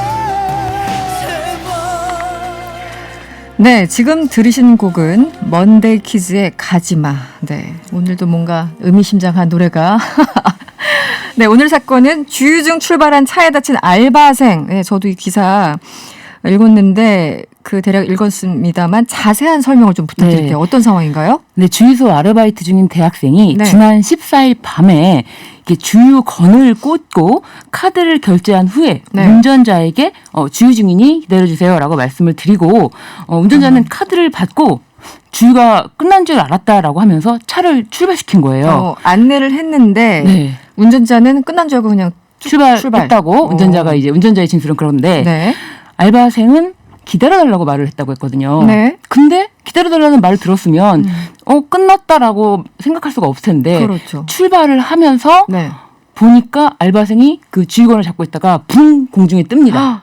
제발. 네, 지금 들으신 곡은 먼데이 키즈의 가지마. 네, 오늘도 뭔가 의미심장한 노래가. 네, 오늘 사건은 주유중 출발한 차에 다친 알바생. 네, 저도 이 기사 읽었는데 대략 읽었습니다만 자세한 설명을 좀 부탁드릴게요. 네. 어떤 상황인가요? 네, 주유소 아르바이트 중인 대학생이 네. 지난 14일 밤에 이렇게 주유건을 꽂고 카드를 결제한 후에 네. 운전자에게 주유 중이니 기다려주세요라고 말씀을 드리고 운전자는 카드를 받고 주유가 끝난 줄 알았다라고 하면서 차를 출발시킨 거예요. 안내를 했는데 네. 운전자는 끝난 줄 알고 그냥 출발했다고 운전자가 이제 운전자의 진술은 그런데 네. 알바생은 기다려달라고 말을 했다고 했거든요. 네. 근데 기다려달라는 말을 들었으면 끝났다라고 생각할 수가 없을 텐데 그렇죠. 출발을 하면서 네. 보니까 알바생이 그 주유건을 잡고 있다가 붕 공중에 뜹니다.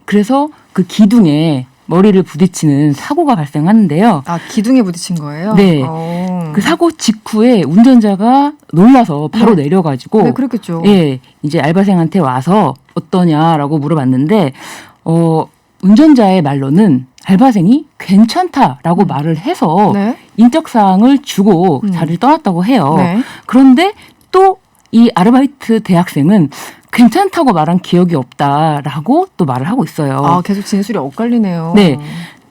그래서 그 기둥에 머리를 부딪히는 사고가 발생하는데요. 기둥에 부딪힌 거예요? 네. 그 사고 직후에 운전자가 놀라서 바로 내려가지고 네, 그렇겠죠. 예, 이제 알바생한테 와서 어떠냐라고 물어봤는데 운전자의 말로는 알바생이 괜찮다라고 말을 해서 네. 인적사항을 주고 자리를 떠났다고 해요. 네. 그런데 또 이 아르바이트 대학생은 괜찮다고 말한 기억이 없다라고 또 말을 하고 있어요. 계속 진술이 엇갈리네요. 네.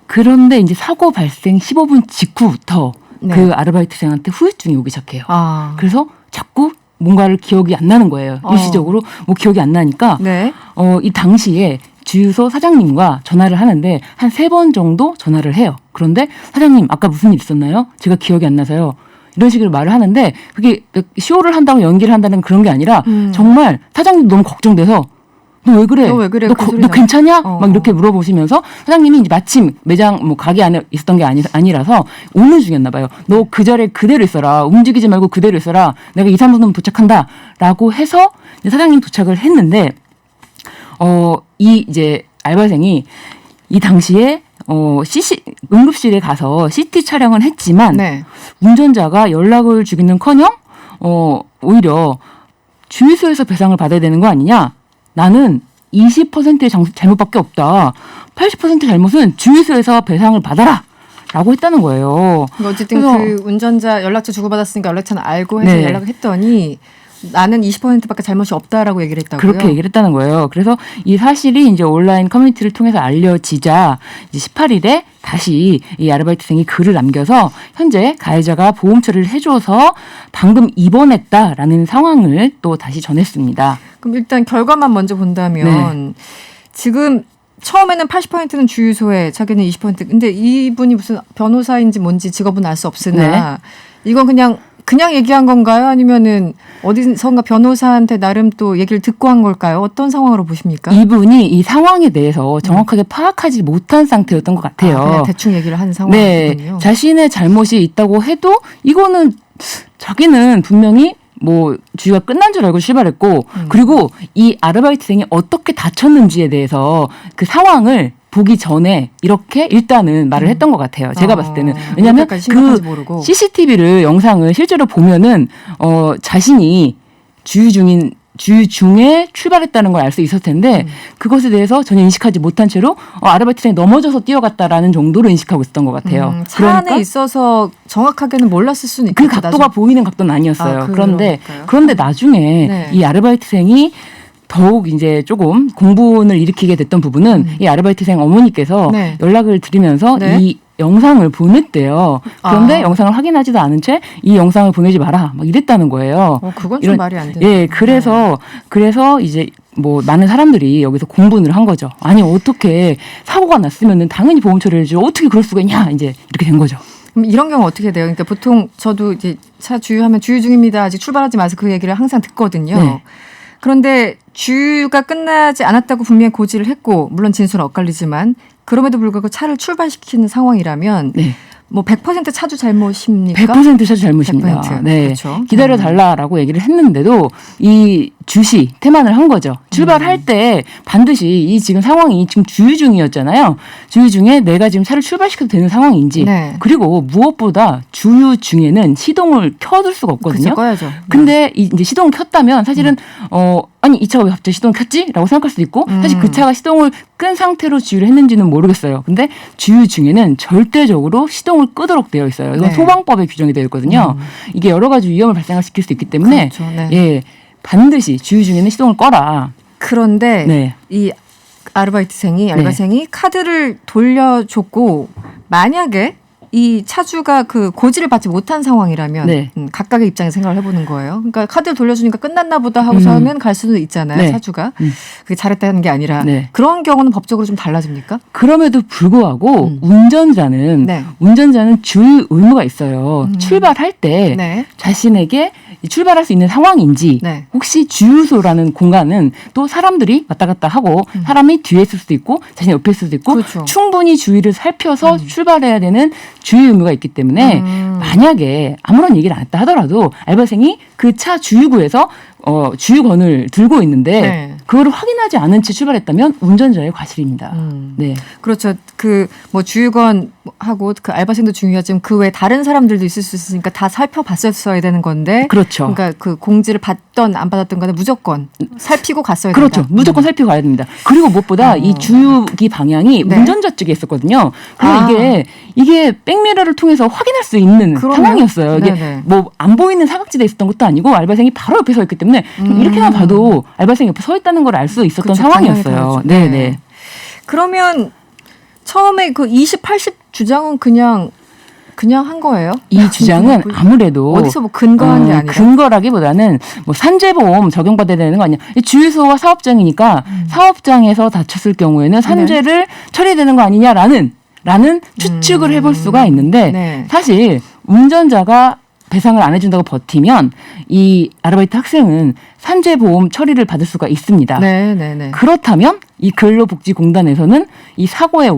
그런데 이제 사고 발생 15분 직후부터 네. 그 아르바이트생한테 후유증이 오기 시작해요. 그래서 자꾸 뭔가를 기억이 안 나는 거예요. 일시적으로 뭐 기억이 안 나니까 네. 이 당시에 주유소 사장님과 전화를 하는데 한 3번 정도 전화를 해요. 그런데 사장님 아까 무슨 일 있었나요? 제가 기억이 안 나서요. 이런 식으로 말을 하는데 그게 쇼를 한다고 연기를 한다는 그런 게 아니라 정말 사장님도 너무 걱정돼서 너 왜 그래? 너 왜 그래? 너 괜찮냐? 막 이렇게 물어보시면서 사장님이 이제 마침 매장 뭐 가게 안에 있었던 게 아니라서 오는 중이었나 봐요. 너 그 자리에 그대로 있어라. 움직이지 말고 그대로 있어라. 내가 2, 3분 후면 도착한다라고 해서 사장님 도착을 했는데 이 이제 알바생이 이 당시에 응급실에 가서 CT 촬영을 했지만 네. 운전자가 연락을 주기는커녕 오히려 주유소에서 배상을 받아야 되는 거 아니냐? 나는 20%의 잘못밖에 없다. 80% 잘못은 주유소에서 배상을 받아라. 라고 했다는 거예요. 어쨌든 그 운전자 연락처 주고받았으니까 연락처는 알고 해서 네. 연락을 했더니 나는 20%밖에 잘못이 없다라고 얘기를 했다고요? 그렇게 얘기를 했다는 거예요. 그래서 이 사실이 이제 온라인 커뮤니티를 통해서 알려지자 이제 18일에 다시 이 아르바이트생이 글을 남겨서 현재 가해자가 보험 처리를 해줘서 방금 입원했다라는 상황을 또 다시 전했습니다. 그럼 일단 결과만 먼저 본다면 지금 처음에는 80%는 주유소에 자기는 20% 근데 이분이 무슨 변호사인지 뭔지 직업은 알 수 없으나 이건 그냥 얘기한 건가요? 아니면은 어디선가 변호사한테 나름 또 얘기를 듣고 한 걸까요? 어떤 상황으로 보십니까? 이분이 이 상황에 대해서 정확하게 파악하지 못한 상태였던 것 같아요. 그냥 대충 얘기를 한 상황이군요. 네, 자신의 잘못이 있다고 해도 이거는 자기는 분명히 뭐 주유가 끝난 줄 알고 출발했고 그리고 이 아르바이트생이 어떻게 다쳤는지에 대해서 그 상황을 보기 전에 이렇게 일단은 말을 했던 것 같아요. 제가 봤을 때는. 왜냐하면 그 CCTV를 영상을 실제로 보면은 자신이 주유 중에 출발했다는 걸 알 수 있었을 텐데 그것에 대해서 전혀 인식하지 못한 채로 아르바이트생이 넘어져서 뛰어갔다라는 정도로 인식하고 있었던 것 같아요. 차 그러니까 안에 있어서 정확하게는 몰랐을 수는 그 있겠죠. 각도가 보이는 각도는 아니었어요. 그런데 나중에 이 아르바이트생이 더욱 이제 조금 공분을 일으키게 됐던 부분은 이 아르바이트생 어머니께서 연락을 드리면서 이 영상을 보냈대요. 그런데 영상을 확인하지도 않은 채 이 영상을 보내지 마라 막 이랬다는 거예요. 그건 좀 말이 안 되네. 예, 그래서 이제 뭐 많은 사람들이 여기서 공분을 한 거죠. 아니 어떻게 사고가 났으면은 당연히 보험 처리를 해줘. 어떻게 그럴 수가 있냐 이제 이렇게 된 거죠. 그럼 이런 경우 어떻게 돼요? 그러니까 보통 저도 이제 차 주유하면 주유 중입니다. 아직 출발하지 마세요. 그 얘기를 항상 듣거든요. 네. 그런데 주유가 끝나지 않았다고 분명히 고지를 했고 물론 진술은 엇갈리지만 그럼에도 불구하고 차를 출발시키는 상황이라면 뭐 100% 차주 잘못입니까? 100% 차주 잘못입니다. 100%. 네. 그렇죠. 기다려달라라고 얘기를 했는데도 이 주시 태만을 한 거죠. 출발할 때 반드시 이 지금 상황이 지금 주유 중이었잖아요. 주유 중에 내가 지금 차를 출발시켜도 되는 상황인지 그리고 무엇보다 주유 중에는 시동을 켜둘 수가 없거든요. 그렇죠. 꺼야죠. 근데 이제 시동을 켰다면 사실은 아니 이 차가 왜 갑자기 시동을 켰지? 라고 생각할 수도 있고 사실 그 차가 시동을 끈 상태로 주유를 했는지는 모르겠어요. 근데 주유 중에는 절대적으로 시동을 끄도록 되어 있어요. 이건 소방법에 규정이 되어 있거든요. 이게 여러 가지 위험을 발생시킬 수 있기 때문에 예, 반드시 주유 중에는 시동을 꺼라. 그런데 이 알바생이 카드를 돌려줬고 만약에 이 차주가 그 고지를 받지 못한 상황이라면 각각의 입장에 생각을 해보는 거예요. 그러니까 카드를 돌려주니까 끝났나 보다 하고서는 갈 수도 있잖아요. 차주가. 그게 잘했다는 게 아니라 그런 경우는 법적으로 좀 달라집니까? 그럼에도 불구하고 운전자는 주유 의무가 있어요. 출발할 때 자신에게 출발할 수 있는 상황인지 혹시 주유소라는 공간은 또 사람들이 왔다 갔다 하고 사람이 뒤에 있을 수도 있고 자신이 옆에 있을 수도 있고 충분히 주위를 살펴서 출발해야 되는 주유 의무가 있기 때문에 만약에 아무런 얘기를 안 했다 하더라도 알바생이 그 차 주유구에서 주유건을 들고 있는데 그거를 확인하지 않은 채 출발했다면 운전자의 과실입니다. 네, 그렇죠. 그 뭐 주유건하고 그 알바생도 중요하지만 그 외에 다른 사람들도 있을 수 있으니까 다 살펴봤었어야 되는 건데. 그렇죠. 그러니까 그 공지를 받던 안 받았던 간에 무조건 살피고 갔어야 된다. 그렇죠. 무조건 살피고 가야 됩니다. 그리고 무엇보다 이 주유기 방향이 운전자 쪽에 있었거든요. 그래서 이게 백미러를 통해서 확인할 수 있는 상황이었어요. 이게 뭐 안 보이는 사각지대에 있었던 것도 아니고 알바생이 바로 옆에 서 있기 때문에 이렇게만 봐도 알바생이 옆에 서 있다는 걸 알 수 있었던 상황이었어요. 네. 그러면 처음에 그 20, 80 주장은 그냥 한 거예요? 이 주장은 아무래도 어디서 뭐 근거한 게 아니라 근거라기보다는 뭐 산재보험 적용받아야 되는 거 아니야? 주유소가 사업장이니까 사업장에서 다쳤을 경우에는 산재를 처리되는 거 아니냐라는 추측을 해볼 수가 있는데 사실 운전자가 배상을 안 해준다고 버티면 이 아르바이트 학생은 산재보험 처리를 받을 수가 있습니다. 그렇다면 이 근로복지공단에서는 이 사고의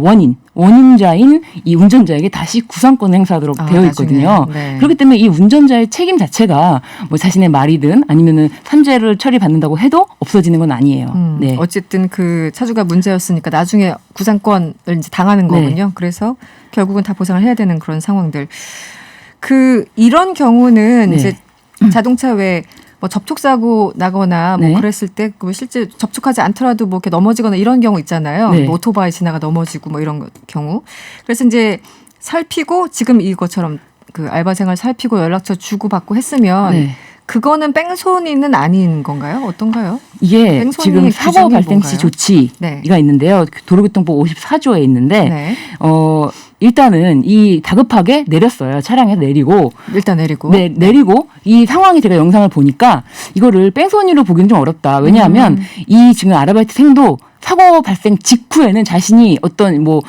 원인자인 이 운전자에게 다시 구상권을 행사하도록 되어 있거든요. 그렇기 때문에 이 운전자의 책임 자체가 뭐 자신의 말이든 아니면은 산재를 처리받는다고 해도 없어지는 건 아니에요. 어쨌든 그 차주가 문제였으니까 나중에 구상권을 이제 당하는 거군요. 그래서 결국은 다 보상을 해야 되는 그런 상황들. 이런 경우는 이제 자동차 외에 뭐 접촉사고 나거나 뭐 그랬을 때 실제 접촉하지 않더라도 뭐 이렇게 넘어지거나 이런 경우 있잖아요. 뭐 오토바이 지나가 넘어지고 뭐 이런 경우. 그래서 이제 살피고 지금 이것처럼 그 알바생을 살피고 연락처 주고받고 했으면 그거는 뺑소니는 아닌 건가요? 어떤가요? 이게 뺑소니 지금 사고 규정이 발생 시 뭔가요? 조치가 네. 있는데요. 도로교통법 54조에 있는데 네. 일단은 이 다급하게 내렸어요. 차량에서 내리고 일단 내리고. 네, 내리고 이 상황이 제가 영상을 보니까 이거를 뺑소니로 보기는 좀 어렵다. 왜냐하면 이 지금 아르바이트생도 사고 발생 직후에는 자신이 어떤 뭐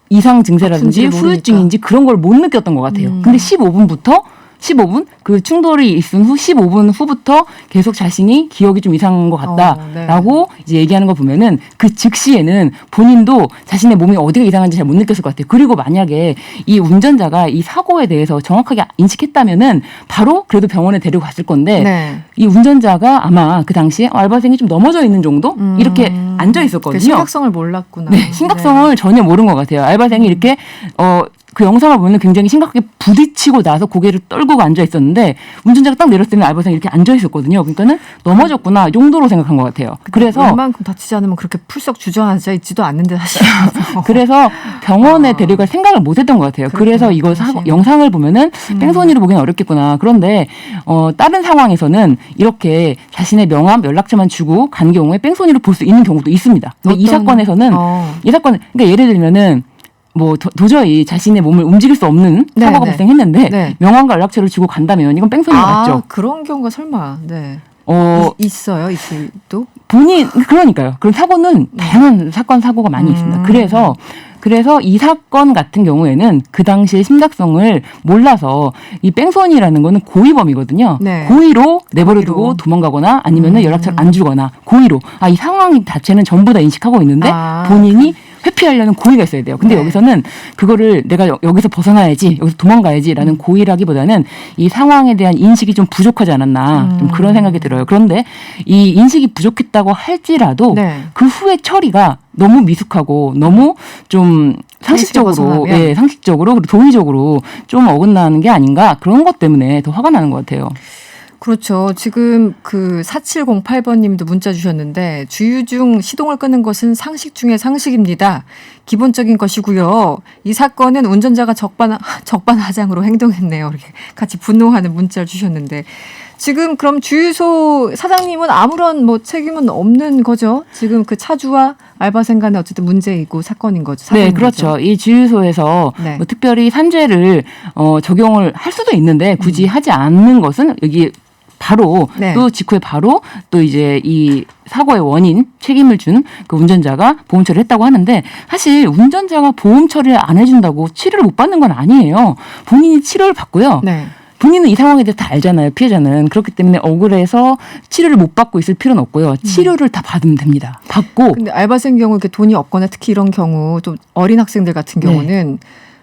이상 증세라든지 아픈지를 모르니까. 후유증인지 그런 걸 못 느꼈던 것 같아요. 근데 15분 그 충돌이 있은 후 15분 후부터 계속 자신이 기억이 좀 이상한 것 같다라고 네. 이제 얘기하는 거 보면은 그 즉시에는 본인도 자신의 몸이 어디가 이상한지 잘 못 느꼈을 것 같아요. 그리고 만약에 이 운전자가 이 사고에 대해서 정확하게 인식했다면은 바로 그래도 병원에 데리고 갔을 건데 네. 이 운전자가 아마 그 당시에 알바생이 좀 넘어져 있는 정도 이렇게 앉아 그 있었거든요. 심각성을 몰랐구나. 네, 심각성을 전혀 모른 것 같아요. 알바생이 이렇게 그 영상을 보면 굉장히 심각하게 부딪히고 나서 고개를 떨고 앉아 있었는데 운전자가 딱 내렸을 때는 알바생이 이렇게 앉아 있었거든요. 그러니까는 넘어졌구나 이 정도로 생각한 것 같아요. 그래서 웬만큼 다치지 않으면 그렇게 풀썩 주저앉아 있지도 않는데 사실. 그래서 병원에 데려갈 생각을 못했던 것 같아요. 그래서 이거 영상을 보면은 뺑소니로 보기는 어렵겠구나. 그런데 다른 상황에서는 이렇게 자신의 명함, 연락처만 주고 간 경우에 뺑소니로 볼 수 있는 경우도 있습니다. 근데 이 사건에서는 이 사건 그러니까 예를 들면은 뭐 도저히 자신의 몸을 움직일 수 없는 사고가 발생했는데 네. 명함과 연락처를 주고 간다면 이건 뺑소니가 맞죠. 그런 경우가 설마. 네. 있어요, 있을도? 그러니까요. 그런 사고는 다양한 사고가 많이 있습니다. 그래서 이 사건 같은 경우에는 그 당시의 심각성을 몰라서 이 뺑소니라는 거는 고의범이거든요. 네. 고의로 내버려두고 도망가거나 아니면은 연락처를 안 주거나 고의로 이 상황 자체는 전부 다 인식하고 있는데 본인이 회피하려는 고의가 있어야 돼요. 근데 여기서는 그거를 내가 여기서 벗어나야지, 여기서 도망가야지라는 고의라기보다는 이 상황에 대한 인식이 좀 부족하지 않았나 좀 그런 생각이 들어요. 그런데 이 인식이 부족했다고 할지라도 그 후에 처리가 너무 미숙하고 너무 좀 상식적으로 그리고 도의적으로 좀 어긋나는 게 아닌가 그런 것 때문에 더 화가 나는 것 같아요. 그렇죠. 지금 그 4708번 님도 문자 주셨는데 주유 중 시동을 끄는 것은 상식 중의 상식입니다. 기본적인 것이고요. 이 사건은 운전자가 적반하장으로 행동했네요. 이렇게 같이 분노하는 문자를 주셨는데 지금 그럼 주유소 사장님은 아무런 뭐 책임은 없는 거죠? 지금 그 차주와 알바생 간에 어쨌든 문제이고 사건인 거죠. 네, 그렇죠. 거죠. 이 주유소에서 뭐 특별히 산재를 적용을 할 수도 있는데 굳이 하지 않는 것은 여기 바로 또 직후에 바로 또 이제 이 사고의 원인 책임을 준 그 운전자가 보험 처리를 했다고 하는데 사실 운전자가 보험 처리를 안 해준다고 치료를 못 받는 건 아니에요. 본인이 치료를 받고요. 본인은 이 상황에 대해서 다 알잖아요. 피해자는. 그렇기 때문에 억울해서 치료를 못 받고 있을 필요는 없고요. 치료를 다 받으면 됩니다. 받고. 근데 알바생 경우 이렇게 돈이 없거나 특히 이런 경우 좀 어린 학생들 같은 경우는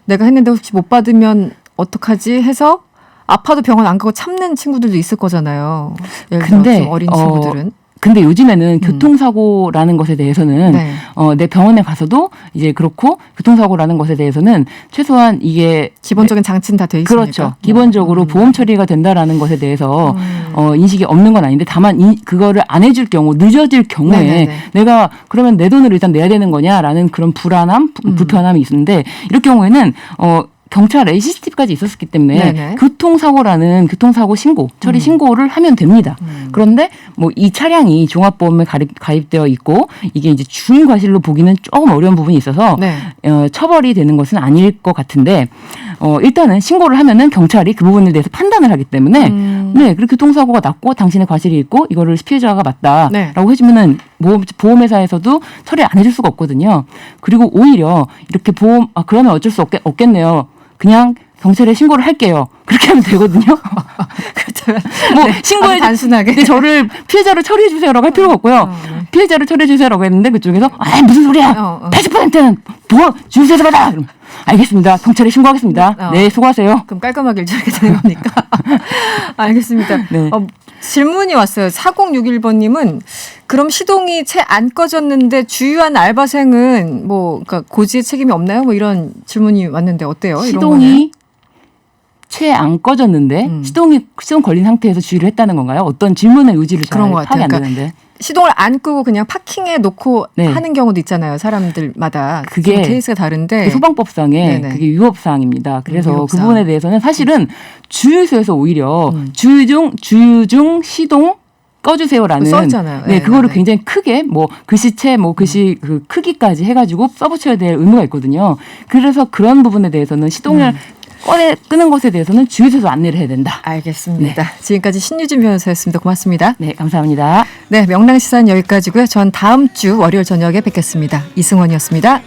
내가 했는데 혹시 못 받으면 어떡하지 해서 아파도 병원 안 가고 참는 친구들도 있을 거잖아요. 예를 들어 좀 어린 친구들은. 근데 요즘에는 교통사고라는 것에 대해서는 내 병원에 가서도 이제 그렇고 교통사고라는 것에 대해서는 최소한 이게 기본적인 장치는 다 돼 있으니까. 그렇죠. 기본적으로 보험 처리가 된다라는 것에 대해서 인식이 없는 건 아닌데 다만 그거를 안 해줄 경우 늦어질 경우에 내가 그러면 내 돈을 일단 내야 되는 거냐라는 그런 불안함, 불편함이 있는데 이럴 경우에는 경찰에 CCTV까지 있었기 때문에 교통사고라는 교통사고 신고, 처리 신고를 하면 됩니다. 그런데 뭐 이 차량이 종합보험에 가입되어 있고 이게 이제 주인 과실로 보기는 조금 어려운 부분이 있어서 처벌이 되는 것은 아닐 것 같은데 일단은 신고를 하면은 경찰이 그 부분에 대해서 판단을 하기 때문에 그리고 교통사고가 났고 당신의 과실이 있고 이거를 피해자가 맞다라고 해주면은 보험회사에서도 처리 안 해줄 수가 없거든요. 그리고 오히려 이렇게 그러면 어쩔 수 없겠네요. 그냥 경찰에 신고를 할게요. 그렇게 하면 되거든요. 뭐 신고해 단순하게 저를 피해자로 처리해 주세요라고 할 필요가 없고요. 피해자를 처리해 주세요라고 했는데 그쪽에서 무슨 소리야? 80%는 주유소에서 받아. 알겠습니다. 경찰에 신고하겠습니다. 네, 수고하세요. 그럼 깔끔하게 이렇게 되는 거니까. 알겠습니다. 질문이 왔어요. 4061번님은 그럼 시동이 채 안 꺼졌는데 주유한 알바생은 뭐 그러니까 고지의 책임이 없나요? 뭐 이런 질문이 왔는데 어때요? 시동이 최 안 꺼졌는데 시동 걸린 상태에서 주의를 했다는 건가요? 어떤 질문의 의지를 잘 그런 것 파악이 같아요. 안 되는데. 시동을 안 끄고 그냥 파킹에 놓고 네. 하는 경우도 있잖아요. 사람들마다. 그게 좀 케이스가 다른데. 그 소방법상에 네네. 그게 위법사항입니다. 그래서 위법사항. 그 부분에 대해서는 사실은 주유소에서 오히려 주유 중 시동 꺼주세요라는 써 있잖아요. 네, 네, 그거를 네. 굉장히 크게 뭐 글씨체 뭐 글씨 그 크기까지 해가지고 써붙여야 될 의무가 있거든요. 그래서 그런 부분에 대해서는 시동을 끄는 것에 대해서는 주유소에서 안내를 해야 된다. 알겠습니다. 지금까지 신유진 변호사였습니다. 고맙습니다. 네, 감사합니다. 네, 명랑시사는 여기까지고요. 전 다음 주 월요일 저녁에 뵙겠습니다. 이승원이었습니다.